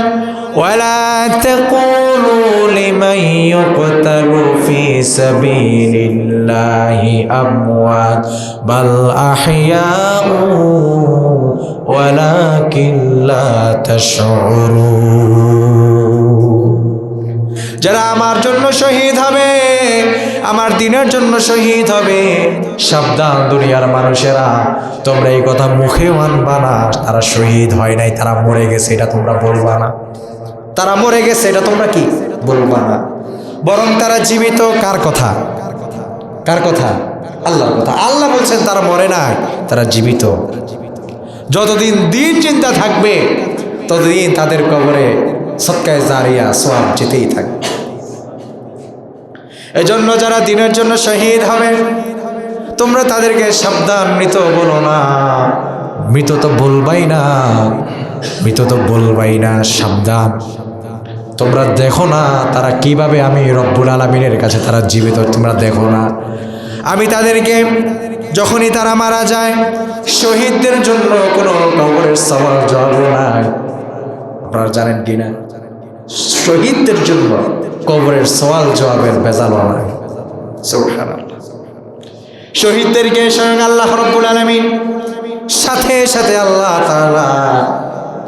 ওয়ালা তাকুলু লিমান ইউকতালু ফি সাবিলিল্লাহি আমওয়াত বাল আহইয়াউ ওয়ালাকিন লা তাশউরুন। যারা আমার জন্য শহীদ হবে, আমার দ্বীনের জন্য শহীদ হবে, সাবধান দুনিয়ার মানুষেরা, তোমরা এই কথা মুখেও আনবা না, তারা শহীদ হয় নাই, তারা মরে গেছে, এটা তোমরা বলবা না। তারা মরে গেছে এটা তোমরা কি বলবা না, বরং তারা জীবিত। কার কথা? কার কথা? আল্লাহর কথা। আল্লাহ বলছেন তারা মরে না, তারা জীবিত। যতদিন দিন চিন্তা থাকবে ততদিন তাদের কবরে সদকায়ে জারিয়া সওয়াব যেতেই থাকবে। এজন্য যারা দিনের জন্য শহীদ হবে তোমরা তাদেরকে সাবধান, মৃত বলো না। মৃত তো বলবাই না, মৃত তো বলবাই না, সাবধান। তোমরা দেখো না তারা কিভাবে আমি রব্বুল আলামিনের কাছে তারা জীবিত, তোমরা দেখো না। আমি তাদেরকে যখনই তারা মারা যায়, শহীদদের জন্য কোনো কবরের সওয়াল জবাব নাই। আপনারা জানেন কি না? শহীদদের জন্য কবরের সওয়াল জবাবের ভেজাল নাই। সুবহানাল্লাহ। শহীদদেরকে স্বয়ং আল্লাহ রব্বুল আলামিন সাথে সাথে আল্লাহ তাআলা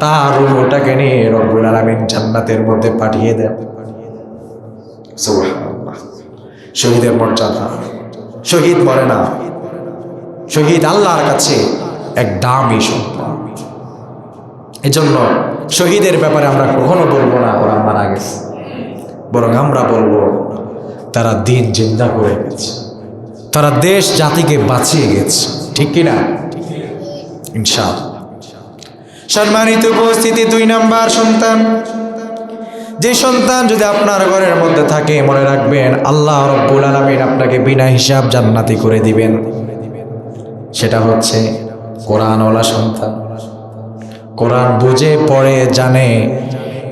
তার রূহটাকে নিয়ে রব্বুল আলামিন জান্নাতের মধ্যে পাঠিয়ে দেন। সুবহানাল্লাহ। শহীদের মর্যাদা, শহীদ মরে না, শহীদ আল্লাহর কাছে এক দামি সম্পদ। এজন্য শহীদের ব্যাপারে আমরা কখনো বলবো না ওরা মারা গেছে, বরং আমরা বলবো তারা দিন জিন্দা করে গেছে, তারা দেশ জাতিকে বাঁচিয়ে গেছে। ঠিক কিনা? ইনশাআল্লাহ। সম্মানিত উপস্থিতি, 2 নাম্বার সন্তান। যে সন্তান যদি আপনার ঘরের মধ্যে থাকে, মনে রাখবেন আল্লাহ রব্বুল আলামিন আপনাকে বিনা হিসাব জান্নাতি করে দিবেন। সেটা হচ্ছে কোরআনওয়ালা সন্তান, কোরআন বুঝে পড়ে জানে।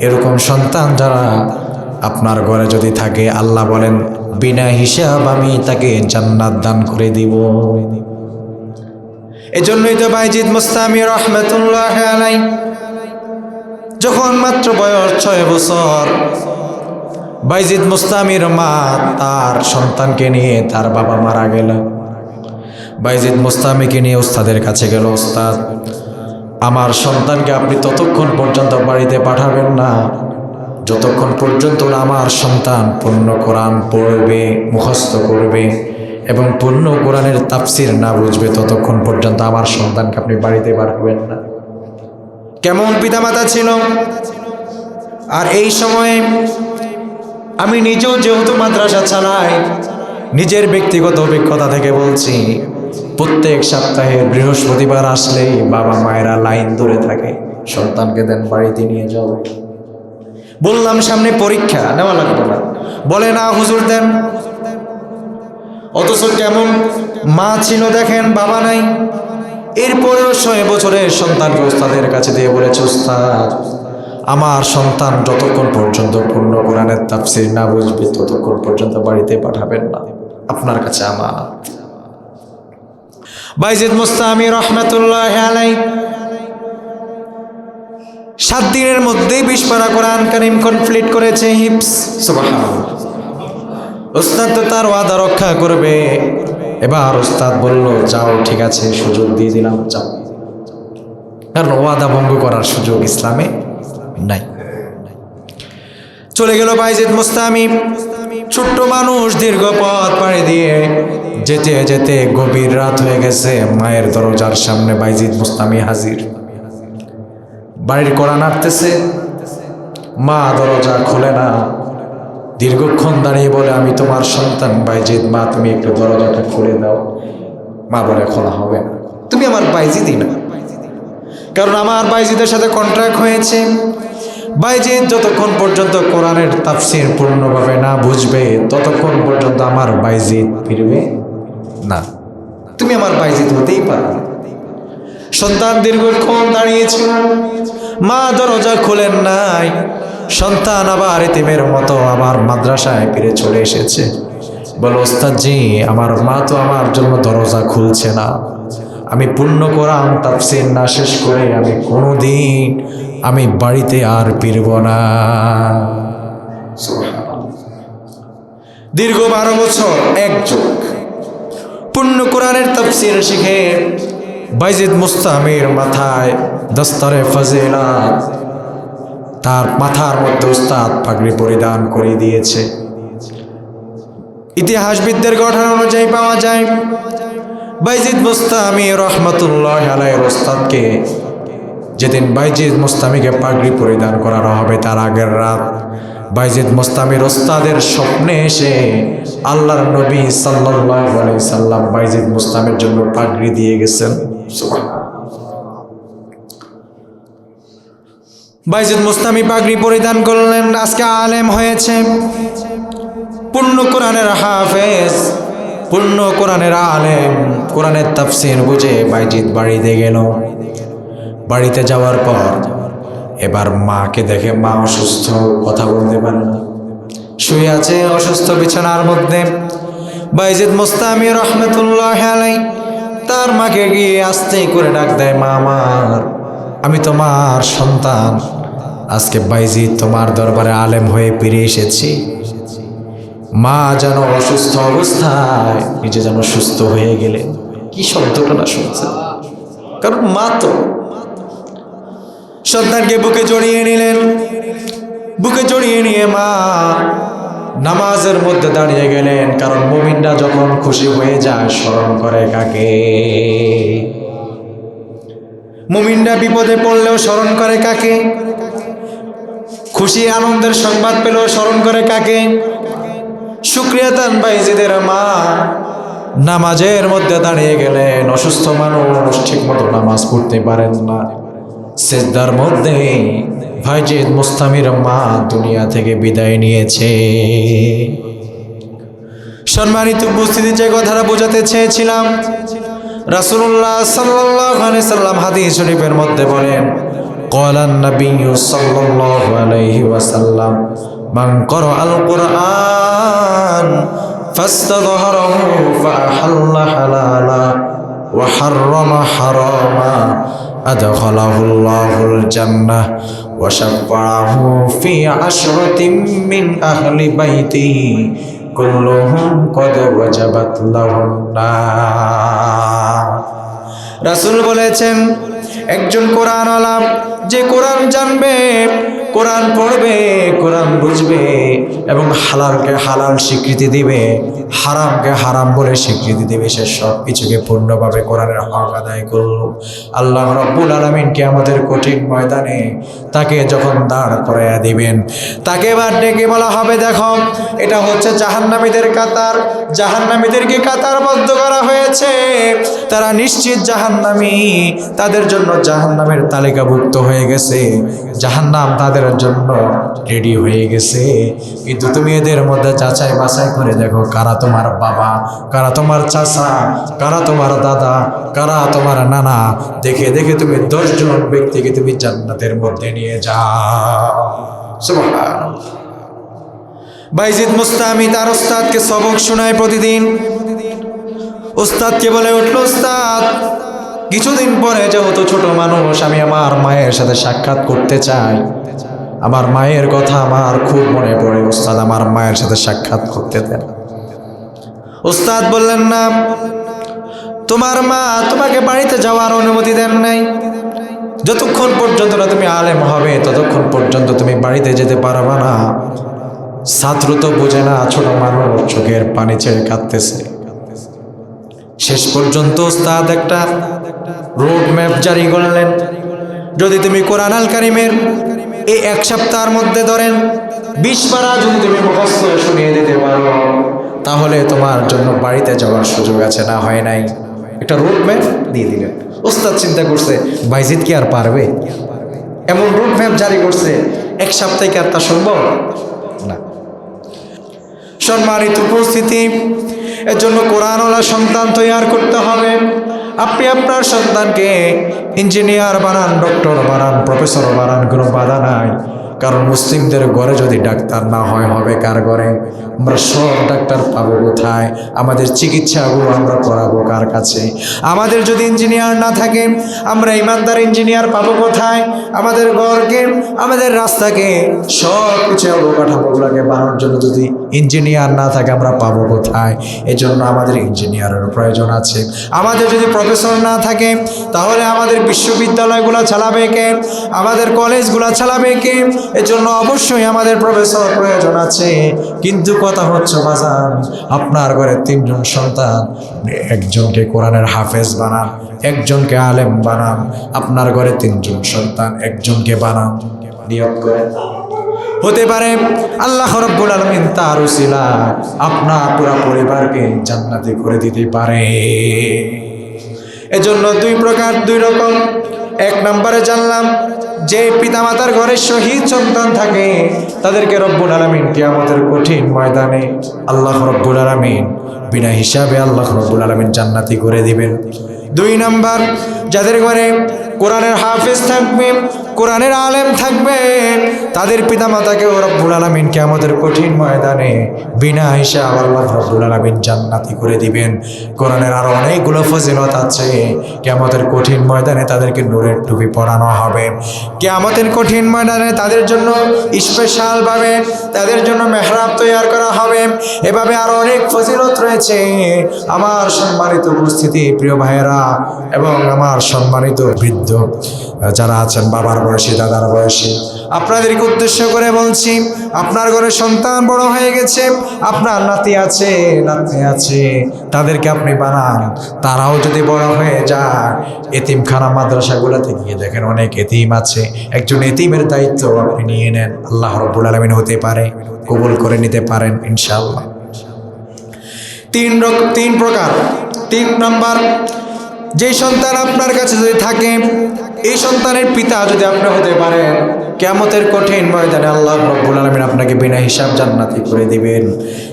এরকম সন্তান যারা আপনার ঘরে যদি থাকে, আল্লাহ বলেন বিনা হিসাব আমি তাকে জান্নাত দান করে দিব। এজন্যই তো বাইজিদ মুস্তামি রহমাতুল্লাহ আলাইহি যখন মাত্র বয়স 6 বছর, বাইজিদ মুস্তামির মা তার সন্তানকে নিয়ে, তার বাবা মারা গেল, বাইজিদ মুস্তামিকে নিয়ে উস্তাদের কাছে গেল। উস্তাদ, আমার সন্তানকে আপনি ততক্ষণ পর্যন্ত বাড়িতে পাঠাবেন না যতক্ষণ পর্যন্ত আমার সন্তান পূর্ণ কোরআন পড়বে, মুখস্থ করবে এবং পূর্ণ কোরআনের তাফসির না বুঝবে, ততক্ষণ পর্যন্ত আমার সন্তানকে আপনি বাড়িতে পাঠাবেন না। কেমন পিতামাতা ছিল! আর এই সময়ে আমি নিজেও যেহেতু মাদ্রাসা চালাই, নিজের ব্যক্তিগত অভিজ্ঞতা থেকে বলছি, প্রত্যেক সপ্তাহে বৃহস্পতিবার আসলেই বাবা মায়েরা লাইন ধরে থাকে, সন্তানকে দেন বাড়িতে নিয়ে যাও। বললাম সামনে পরীক্ষা, নেওয়া লাগবে না, বলে না হুজুর দেন। অথচ কেমন মা ছিল দেখেন, বাবা নাই। এরপরেও 6 বছরের সন্তানকে উস্তাদের কাছে দিয়ে বলেছে, উস্তাদ আমার সন্তান যতক্ষণ পর্যন্ত পূর্ণ কোরআনের তাফসীর না বুঝবে ততক্ষণ পর্যন্ত বাড়িতে পাঠাবেন না, আপনার কাছে আমার। বাইজিদ মুস্তামি রহমাতুল্লাহ আলাইহি 7 দিনের মধ্যেই 20 পারা কোরআন কারীম কমপ্লিট করেছে, হিফজ। সুবহানাল্লাহ। উস্তাদ তো তার ওয়াদা রক্ষা করবে। এবার উস্তাদ বলল, যাও ঠিক আছে, সুযোগ দিয়ে দিলাম, যাও। কারণ ওয়াদা ভঙ্গ করার সুযোগ ইসলামে নাই। চলে গেল বাইজিদ মুস্তামি। ছোট্ট মানুষ, দীর্ঘ পথ পাড়ি দিয়ে যেতে যেতে গভীর রাত হয়ে গেছে। মায়ের দরজার সামনে বাইজিদ মুস্তামি হাজির। বাড়ির কড়া নাড়তেছে, মা দরজা খোলে না। দীর্ঘক্ষণ দাঁড়িয়ে বলে, আমি তোমার সন্তান বাইজিদ, মা তুমি একটু দরজাটা খুলে দাও। মা বলে, খোলা হবে না, তুমি আমার বাইজিদই না। কারণ আমার বাইজিদের সাথে কন্ট্রাক্ট হয়েছে, বাইজিদ যতক্ষণ পর্যন্ত কোরআনের তাফসীর পূর্ণভাবে না বুঝবে ততক্ষণ পর্যন্ত আমার বাইজিদ ফিরবে না, তুমি আমার বাইজিদ হতেই পারো। সন্তান দীর্ঘক্ষণ দাঁড়িয়েছিল, মা দরজা খুলেন নাই। সন্তান আবার এতিমের মতো আবার মাদ্রাসায় ফিরে চলে এসেছে। বলো, ওস্তাদজি আমার মা তো আমার জন্য দরজা খুলছে না, আমি পূর্ণ কোরআন তাফসীর না শেষ করে আমি কোনোদিন আমি বাড়িতে আর ফিরব না। দীর্ঘ 12 বছর একযোগ পূর্ণ কোরআনের তাফসীর শিখে বাইজিদ মুস্তামির মাথায় দস্তরে ফজিলাত, তার মাথার মধ্যে উস্তাদ পাগড়ি পরিধান করে দিয়েছে। ইতিহাসবিদদের গঠন অনুযায়ী পাওয়া যায়, বাইজিদ মুস্তামি রহমাতুল্লাহ আলাইহির উস্তাদকে যেদিন বাইজিদ মুস্তামিকে পাগড়ি পরিধান করানো হবে তার আগের রাত বাইজিদ মুস্তামির ওস্তাদের স্বপ্নে এসে আল্লাহর নবী সাল্লাল্লাহু আলাইহি সাল্লাম বাইজিদ মুস্তামির জন্য পাগড়ি দিয়ে গেছেন। বাইজিদ মুস্তামি পাগড়ি পরিধান করলেন, আজকে আলেম হয়েছে, পূর্ণ কোরআনের হাফেজ, পূর্ণ কোরআনের আলেম। কোরআনের তাফসীর বুঝে বাইজিদ বাড়িতে গেল। বাড়িতে যাওয়ার পর এবার মাকে দেখে, মা অসুস্থ, কথা বলতে পারে না, শুয়ে আছে অসুস্থ বিছানার মধ্যে। বাইজিদ মুস্তামি রহমতুল্লাহ আলাইহি তার মাকে গিয়ে আস্তে করে ডাক দেয়, মা আমার, আমি তোমার সন্তান, আজকে বাইজিদ তোমার দরবারে আলেম হয়ে ফিরে এসেছি। মা যেন অসুস্থ অবস্থায় নিজে যেন সুস্থ হয়ে গেলে, কি শব্দটা না শুনছে, কারণ মা তো। সন্তানকে বুকে জড়িয়ে নিলেন, বুকে জড়িয়ে নিয়ে মা নামাজের মধ্যে দাঁড়িয়ে গেলেন। কারণ মুমিনরা যখন খুশি হয়ে যায় স্মরণ করে কাকে? মুমিনরা বিপদে পড়লেও স্মরণ করে কাকে? খুশি আনন্দের সংবাদ পেলেও স্মরণ করে কাকে? শুকরিয়া তান বাইজিদের মা নামাজের মধ্যে দাঁড়িয়ে গেলেন। অসুস্থ মানুষ ঠিক মতো নামাজ পড়তে পারেন না, সিজদার মধ্যে বাইজিদ মুস্তামির মা দুনিয়া থেকে বিদায় নিয়েছে। সম্মানিত উপস্থিতি, যে কথাটা বোঝাতে চেয়েছিলাম, রাসূলুল্লাহ সাল্লাল্লাহু আলাইহি সাল্লাম হাদিস শরীফের মধ্যে বলেন, ক্বালান নাবিয়্যু সাল্লাল্লাহু আলাইহি ওয়াসাল্লাম মান ক্বারাআল কুরআন ফাস্তাযহারাহু ফাআহাল্লা হালালা ওয়া হাররামা হারামা আদখালাহুল্লাহুল জান্নাহ ওয়া শাফাআহু ফি আশরাতিন মিন আহলি বাইতিহি কুল্লুহুম কদ ওয়াজাবাত লাহুম নার। রাসূল বলেছেন, একজন কোরআনওয়ালা যে কোরআন জানবে, কোরআন পড়বে, কোরআন বুঝবে এবং হালালকে হালাল স্বীকৃতি দিবে, হারামকে হারাম বলে স্বীকৃতি দিবে, সে সব কিছুকে পূর্ণভাবে কোরআনের হক আদায় করল। আল্লাহ রাব্বুল আলামিন কিয়ামতের কঠিন ময়দানে তাকে যখন দাঁড় করাইয়া দিবেন, তাকে এবার ডেকে বলা হবে, দেখো এটা হচ্ছে জাহান্নামীদের কাতার, জাহান্নামীদেরকে কাতারবদ্ধ করা হয়েছে, তারা নিশ্চিত জাহান্নামী, তাদের জন্য জাহান্নামের তালিকাভুক্ত হয়ে গেছে, জাহান্নাম তাদের জন্য রেডি হয়ে গেছে। কিন্তু তুমি এদের মধ্যে যাচাই বাছাই করে দেখো, কারা তোমার বাবা, কারা তোমার চাচা, কারা তোমার দাদা, কারা তোমার নানা। দেখে দেখে তুমি 10 জন ব্যক্তিকে তুমি জান্নাতের মধ্যে নিয়ে যাও। সুবহানাল্লাহ। বাইজিদ মুস্তামি তার উস্তাদকে সবক শোনায় প্রতিদিন। উস্তাদকে বলে উঠল, উস্তাদ কিছুদিন পরে যেহেতু ছোট মানুষ, আমি আমার মায়ের সাথে সাক্ষাৎ করতে চাই, আমার মায়ের কথা আমার খুব মনে পড়ে, উস্তাদ আমার মায়ের সাথে সাক্ষাৎ করতে দেন। উস্তাদ বললেন, না, তোমার মা তোমাকে বাড়িতে যাওয়ার অনুমতি দেন নাই, যতক্ষণ পর্যন্ত না তুমি আলেম হবে ততক্ষণ পর্যন্ত তুমি বাড়িতে যেতে পারবা না। ছাত্র তো বোঝে না, ছোট মানুষ, চোখের পানি ছেড়ে কাঁদতেছে। শেষ পর্যন্ত উস্তাদ একটা রোড ম্যাপ জারি করলেন, যদি তুমি কোরআন আল কারিমের এই 1 সপ্তাহের মধ্যে ধরেন 20 পারা যদি তুমি মুখস্থ শুনিয়ে দিতে পারো, তাহলে তোমার জন্য বাড়িতে যাওয়ার সুযোগ আছে। না হয় নাই, একটা রোড ম্যাপ দিয়ে দিলেন। উস্তাদ চিন্তা করছে, বাইজিদ কি আর পারবে? এমন রোড ম্যাপ জারি করছে, 1 সপ্তাহে কি আর তা সম্ভব না। সম্মানিত উপস্থিতি, এর জন্য কোরআনওয়ালা সন্তান তৈরি করতে হবে। আপনি আপনার সন্তানকে ইঞ্জিনিয়ার বানান, ডক্টর বানান, প্রফেসর বানান, কোনো বাধা নাই। কারণ মুসলিমদের ঘরে যদি ডাক্তার না হয়, হবে কার ঘরে? আমরা সব ডাক্তার পাবো কোথায়? আমাদের চিকিৎসাগুলো আমরা করাবো কার কাছে? আমাদের যদি ইঞ্জিনিয়ার না থাকে, আমরা ইমানদার ইঞ্জিনিয়ার পাবো কোথায়? আমাদের ঘরকে, আমাদের রাস্তাকে, সব কিছু অবকাঠামোগুলোকে বানানোর জন্য যদি ইঞ্জিনিয়ার না থাকে, আমরা পাবো কোথায়? এজন্য আমাদের ইঞ্জিনিয়ারের প্রয়োজন আছে। আমাদের যদি প্রফেসর না থাকে, তাহলে আমাদের বিশ্ববিদ্যালয়গুলো চালাবে কে? আমাদের কলেজগুলো চালাবে কে? এজন্য অবশ্যই আমাদের প্রফেসর প্রয়োজন আছে। কিন্তু কথা হচ্ছে বাজান, আপনার ঘরে 3 জন সন্তান, একজনকে কোরআনের হাফেজ বানান, একজনকে আলেম বানান। আপনার ঘরে 3 জন সন্তান, একজনকে বানান, নিয়োগ করেন। হতে পারে আল্লাহ রাব্বুল আলামিন তার উসিলায় আপনার পুরো পরিবারকে জান্নাতে করে দিতে পারে। এজন্য দুই রকম। এক নম্বরে জানলাম যে পিতামাতার ঘরে শহীদ সন্তান থাকে তাদেরকে রব্বুল আলামিন কিয়ামতের কঠিন ময়দানে আল্লাহ রব্বুল আলামিন বিনা হিসাবে আল্লাহ রব্বুল আলামিন জান্নাতি করে দিবেন। 2 নাম্বার, যাদের ঘরে কোরআনের হাফেজ থাকবে, কোরআনের আলেম থাকবে, তাদের পিতামাতাকেও রব্বুল আলামিন কিয়ামতের কঠিন ময়দানে বিনা হিসাব আল্লাহ রব্বুল আলামিন জান্নাতি করে দিবেন। কোরআনের আরো অনেকগুলো ফজিলত আছে। কিয়ামতের কঠিন ময়দানে তাদেরকে নূরের টুপি পরানো হবে। কিয়ামতের কঠিন ময়দানে তাদের জন্য স্পেশাল ভাবে তাদের জন্য মেহরাব তৈরি করা হবে। এভাবে আরো অনেক ফজিলত রয়েছে। আমার সম্মানিত উপস্থিতি প্রিয় ভাইয়েরা এবং আমার সম্মানিত বৃদ্ধ যারা আছেন, বাবার বয়সী, দাদার বয়সী, আপনাদেরকে উদ্দেশ্য করে বলছি, আপনার ঘরে সন্তান বড় হয়ে গেছে, আপনার নাতি আছে, নাতনি আছে, তাদেরকে আপনি বানান। তারাও যদি বড় হয়ে যায়, এতিমখানা মাদ্রাসাগুলোতে গিয়ে দেখেন অনেক এতিম আছে, একজন এতিমের দায়িত্ব আপনি নিয়ে নেন। আল্লাহ রাব্বুল আলামিন হতে পারে কবুল করে নিতে পারেন ইনশাআল্লাহ। 3 প্রকার। 3 নাম্বার, যে সন্তান আপনার কাছে যদি থাকে, এই সন্তানের পিতা যদি আপনি হতে পারেন, কিয়ামতের কঠিন ময়দানে আল্লাহ রাব্বুল আলামিন আপনাকে বিনা হিসাব জান্নাতি করে দিবেন।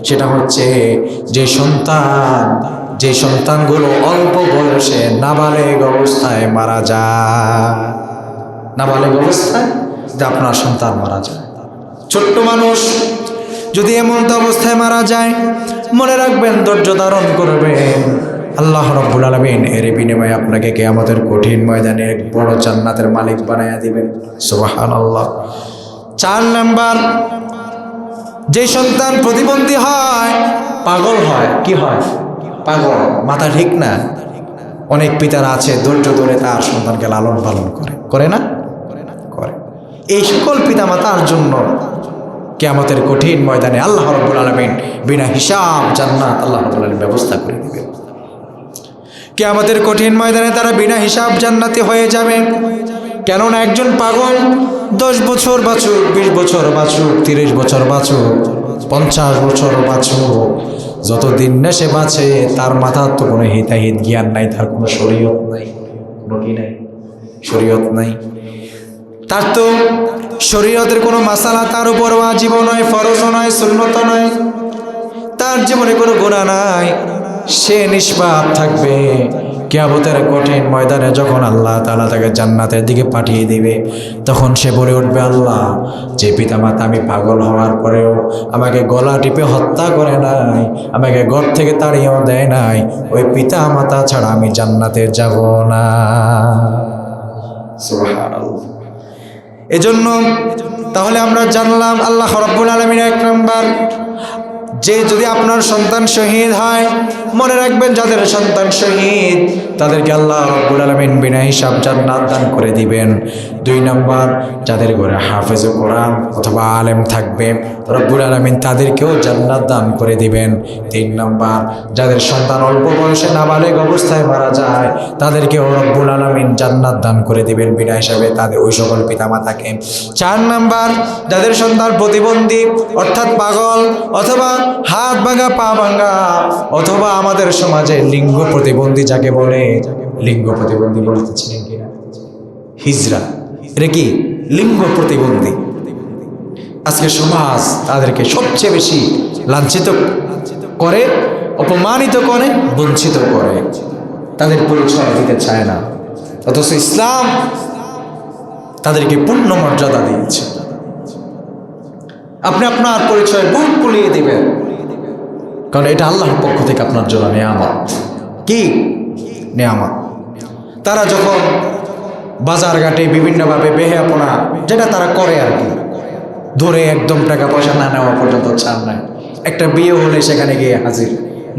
সেটা হচ্ছে যে সন্তানগুলো অল্প বয়সে নাবালেগ অবস্থায় মারা যায়। নাবালেগ অবস্থায় যদি আপনার সন্তান মারা যায়, ছোট্ট মানুষ যদি এমন অবস্থায় মারা যায়, মনে রাখবেন, ধৈর্য ধারণ করবেন, আল্লাহ রাব্বুল আলামিন এর বিনিময়ে আপনাকে কিয়ামতের কঠিন ময়দানে এক বড় জান্নাতের মালিক বানায়া দিবেন। সুবহানাল্লাহ। 4 নাম্বার, যে সন্তান প্রতিবন্ধী হয়, পাগল হয়, কি হয়? পাগল, মাথা ঠিক না। অনেক পিতারা আছে ধৈর্য ধরে তার সন্তানকে লালন পালন করে না? করে। এই সকল পিতামাতার জন্য কিয়ামতের কঠিন ময়দানে আল্লাহ রাব্বুল আলামিন বিনা হিসাব জান্নাত আল্লাহ রাব্বুল আলামিন ব্যবস্থা করে দিবেন। কিয়ামতের কঠিন ময়দানে তারা বিনা হিসাব জান্নাতি হয়ে যাবে। কেননা একজন পাগল 10 বছর বাঁচুক, 20 বছর বাঁচুক, 30 বছর বাঁচুক, 50 বছর বাঁচুক, যতদিন না সে বাঁচে তার মাথার তো কোনো হিতাহিত জ্ঞান নাই, তার কোনো শরীয়ত নাই, কোনো কি নাই, শরীয়ত নাই। তার তো শরীয়তের কোনো মাসালা তার উপর ওয়াজিবও নয়, ফরজও নয়, সুন্নত নয়, তার জীবনে কোনো গুনাহ নাই, সে নিষ্পাপ থাকবে। কিয়ামতের কঠিন ময়দানে যখন আল্লাহ তাআলা তাকে জান্নাতের দিকে পাঠিয়ে দিবে, তখন সে বলে উঠবে, আল্লাহ, যে পিতামাতা আমি পাগল হওয়ার পরেও আমাকে গলা টিপে হত্যা করে নাই, আমাকে ঘর থেকে তাড়িয়েও দেয় নাই, ওই পিতামাতা ছাড়া আমি জান্নাতে যাব না। সুবহানাল্লাহ। এজন্য তাহলে আমরা জানলাম আল্লাহ রাব্বুল আলামিন 1 নাম্বার, যে যদি আপনার সন্তান শহীদ হয়, মনে রাখবেন যাদের সন্তান শহীদ তাদেরকে আল্লাহ রাব্বুল আলামিন বিনা হিসাব জান্নাত দান করে দিবেন। 2 নাম্বার, যাদের ঘরে হাফেজ কোরআন অথবা আলেম থাকবে, রব্বুল আলামিন তাদেরকেও জান্নাত দান করে দিবেন। 3 নাম্বার, যাদের সন্তান অল্প বয়সে নাবালেগ অবস্থায় মারা যায়, তাদেরকেও রব্বুল আলামিন জান্নাত দান করে দিবেন বিনা হিসাবে, তাদের ওই সকল পিতামাতাকে। 4 নাম্বার, যাদের সন্তান প্রতিবন্ধী অর্থাৎ পাগল অথবা হাত ভাঙা, পা ভাঙা, অথবা আমাদের সমাজে লিঙ্গ প্রতিবন্ধী যাকে বলে, লিঙ্গ প্রতিবন্ধী বলতেছিলেন কিনা, হিজড়া, এটা কি লিঙ্গ প্রতিবন্ধী। আজকে সমাজ তাদেরকে সবচেয়ে বেশি লাঞ্ছিত করে, অপমানিত করে, বঞ্চিত করে, তাদের পরিচয় দিতে চায় না। অথচ ইসলাম তাদেরকে পূর্ণ মর্যাদা দিয়েছে। আপনি আপনার পরিচয় বুক খুলিয়ে দিবেন, কারণ এটা আল্লাহর পক্ষ থেকে আপনার জন্য নিয়ামত। কি নিয়ামত? তারা যখন বাজার ঘাটে বিভিন্নভাবে বেহায়াপনা যেটা তারা করে আর কি, ধরে একদম টাকা পয়সা না নেওয়া পর্যন্ত ছাড় নাই, একটা বিয়ে হলে সেখানে গিয়ে হাজির,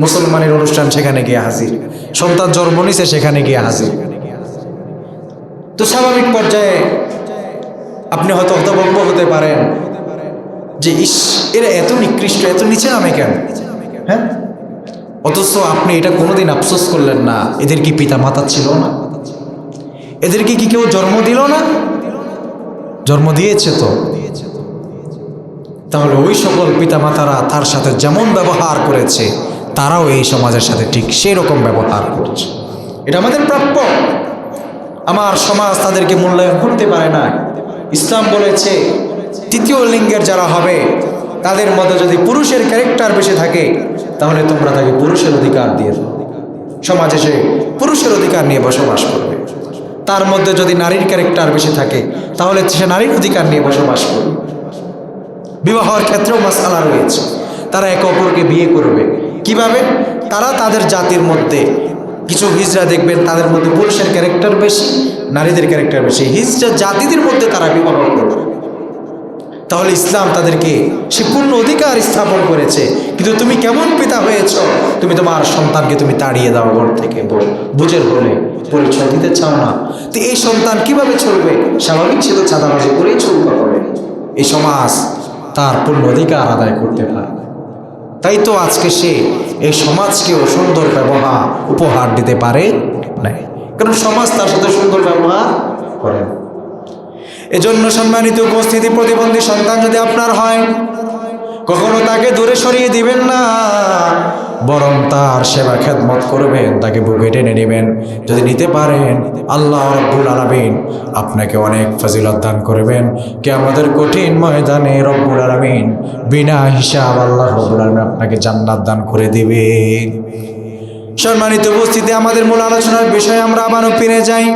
মুসলমানের অনুষ্ঠান সেখানে গিয়ে হাজির, সন্তান জন্ম নিছে সেখানে গিয়ে হাজির। তো স্বাভাবিক পর্যায়ে আপনি হয়তো হতভম্ব হতে পারেন যে ইস, এরা এত নিকৃষ্ট, এত নিচে নামে কেন? হ্যাঁ, অথচ আপনি এটা কোনোদিন আফসোস করলেন না, এদের কি পিতা মাতা ছিল না? এদেরকে কি কেউ জন্ম দিল না? জন্ম দিয়েছে তো। তাহলে ওই সকল পিতামাতারা তার সাথে যেমন ব্যবহার করেছে তারাও এই সমাজের সাথে ঠিক সেই রকম ব্যবহার করছে। এটা আমাদের প্রাপ্য। আমার সমাজ তাদেরকে মূল্যায়ন করতে পারে না। ইসলাম বলেছে তৃতীয় লিঙ্গের যারা হবে তাদের মধ্যে যদি পুরুষের ক্যারেক্টার বেশি থাকে তাহলে তোমরা তাকে পুরুষের অধিকার দিয়ে দাও। সমাজে সে পুরুষের অধিকার নিয়ে বসবাস করবে। তার মধ্যে যদি নারীর ক্যারেক্টার বেশি থাকে তাহলে সে নারীর অধিকার নিয়ে বসবাস করবে। বিবাহের ক্ষেত্রেও মাসআলা রয়েছে। তারা একে অপরকে বিয়ে করবে কিভাবে? তারা তাদের জাতির মধ্যে কিছু হিজড়া দেখবেন তাদের মধ্যে পুরুষের ক্যারেক্টার বেশি, নারীদের ক্যারেক্টার বেশি। হিজড়া জাতিদের মধ্যে তারা বিবাহ করবে। তাহলে ইসলাম তাদেরকে সে পূর্ণ অধিকার স্থাপন করেছে। কিন্তু তুমি কেমন পিতা হয়েছ? তুমি তোমার সন্তানকে তুমি তাড়িয়ে দাও ঘর থেকে, বুঝের বলে পরিচয় দিতে চাও না। তো এই সন্তান কিভাবে চলবে? স্বাভাবিক ছিল চাঁদাবাজি করেই চলতে হবে। এই সমাজ তার পূর্ণ অধিকার আদায় করতে পারে। তাই তো আজকে সে এই সমাজকেও সুন্দর ব্যবহার উপহার দিতে পারে না, কারণ সমাজ তার সাথে সুন্দর ব্যবহার করে না। এজন্য সম্মানিত উপস্থিতি, প্রতিবন্ধী সন্তান যদি আপনার হয় কখনো তাকে দূরে সরিয়ে দিবেন না, বরং তার সেবা খেদমত করবেন, তাকে বুকে টেনে নেবেন। যদি নিতে পারেন আল্লাহ রাব্বুল আলামিন আপনাকে অনেক ফজিলত দান করবেন। কিয়ামতের কঠিন ময়দানে রব্বুল আলামিন বিনা হিসাব আল্লাহ রাব্বুল আলামিন আপনাকে জান্নাত দান করে দিবেন। সম্মানিত উপস্থিতি, আমাদের মূল আলোচনার বিষয়ে আমরা আবারও ফিরে যাই।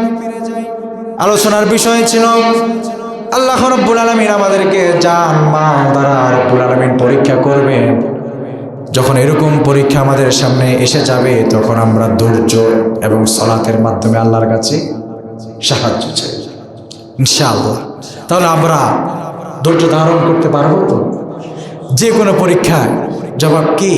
আলোচনার বিষয় ছিল আল্লাহ রাব্বুল আলামিন আমাদেরকে জান মাল দ্বারা রাব্বুল আলামিন পরীক্ষা করবেন। যখন এরকম পরীক্ষা আমাদের সামনে এসে যাবে তখন আমরা ধৈর্য এবং সালাতের মাধ্যমে আল্লাহর কাছে সাহায্য চাই ইনশাআল্লাহ। তাহলে আমরা ধৈর্য ধারণ করতে পারবো তো? যে কোনো পরীক্ষায় জবাব কি?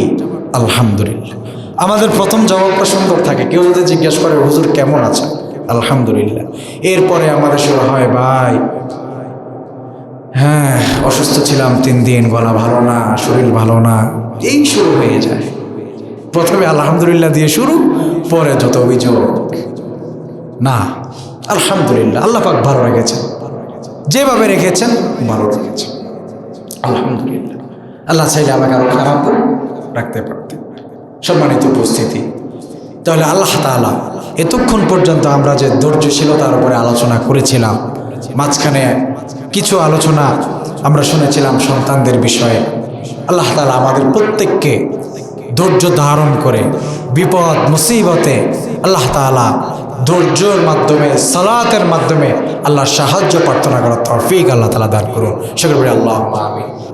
আলহামদুলিল্লাহ। আমাদের প্রথম জবাবটা সুন্দর থাকে। কেউ যদি জিজ্ঞেস করে হুজুর কেমন আছে? আলহামদুলিল্লাহ। এরপরে আমাদের শুরু হয় ভাই হ্যাঁ অসুস্থ ছিলাম 3 দিন, গলা ভালো না, শরীর ভালো না, এই শুরু হয়ে যায়। প্রথমে আলহামদুলিল্লাহ দিয়ে শুরু, পরে যত অভিযোগ। না, আলহামদুলিল্লাহ, আল্লাহ পাক ভালো রেখেছেন, যেভাবে রেখেছেন ভালো রেখেছেন, আলহামদুলিল্লাহ। আল্লাহ চাইলে আমাকে আরো খারাপ রাখতে পারতেন। সম্মানিত উপস্থিতি, তাহলে আল্লাহ তাআলা এতক্ষণ পর্যন্ত আমরা যে ধৈর্যশীলতার উপরে আলোচনা করেছিলাম, মাঝখানে কিছু আলোচনা আমরা শুনেছিলাম সন্তানদের বিষয়ে। আল্লাহ তাআলা আমাদের প্রত্যেককে ধৈর্য ধারণ করে বিপদ মুসিবতে আল্লাহ তাআলা ধৈর্যের মাধ্যমে সালাতের মাধ্যমে আল্লাহর সাহায্য প্রার্থনা করার তৌফিক আল্লাহ তাআলা দান করুন। সকলে বলি আল্লাহুম্মা আমিন।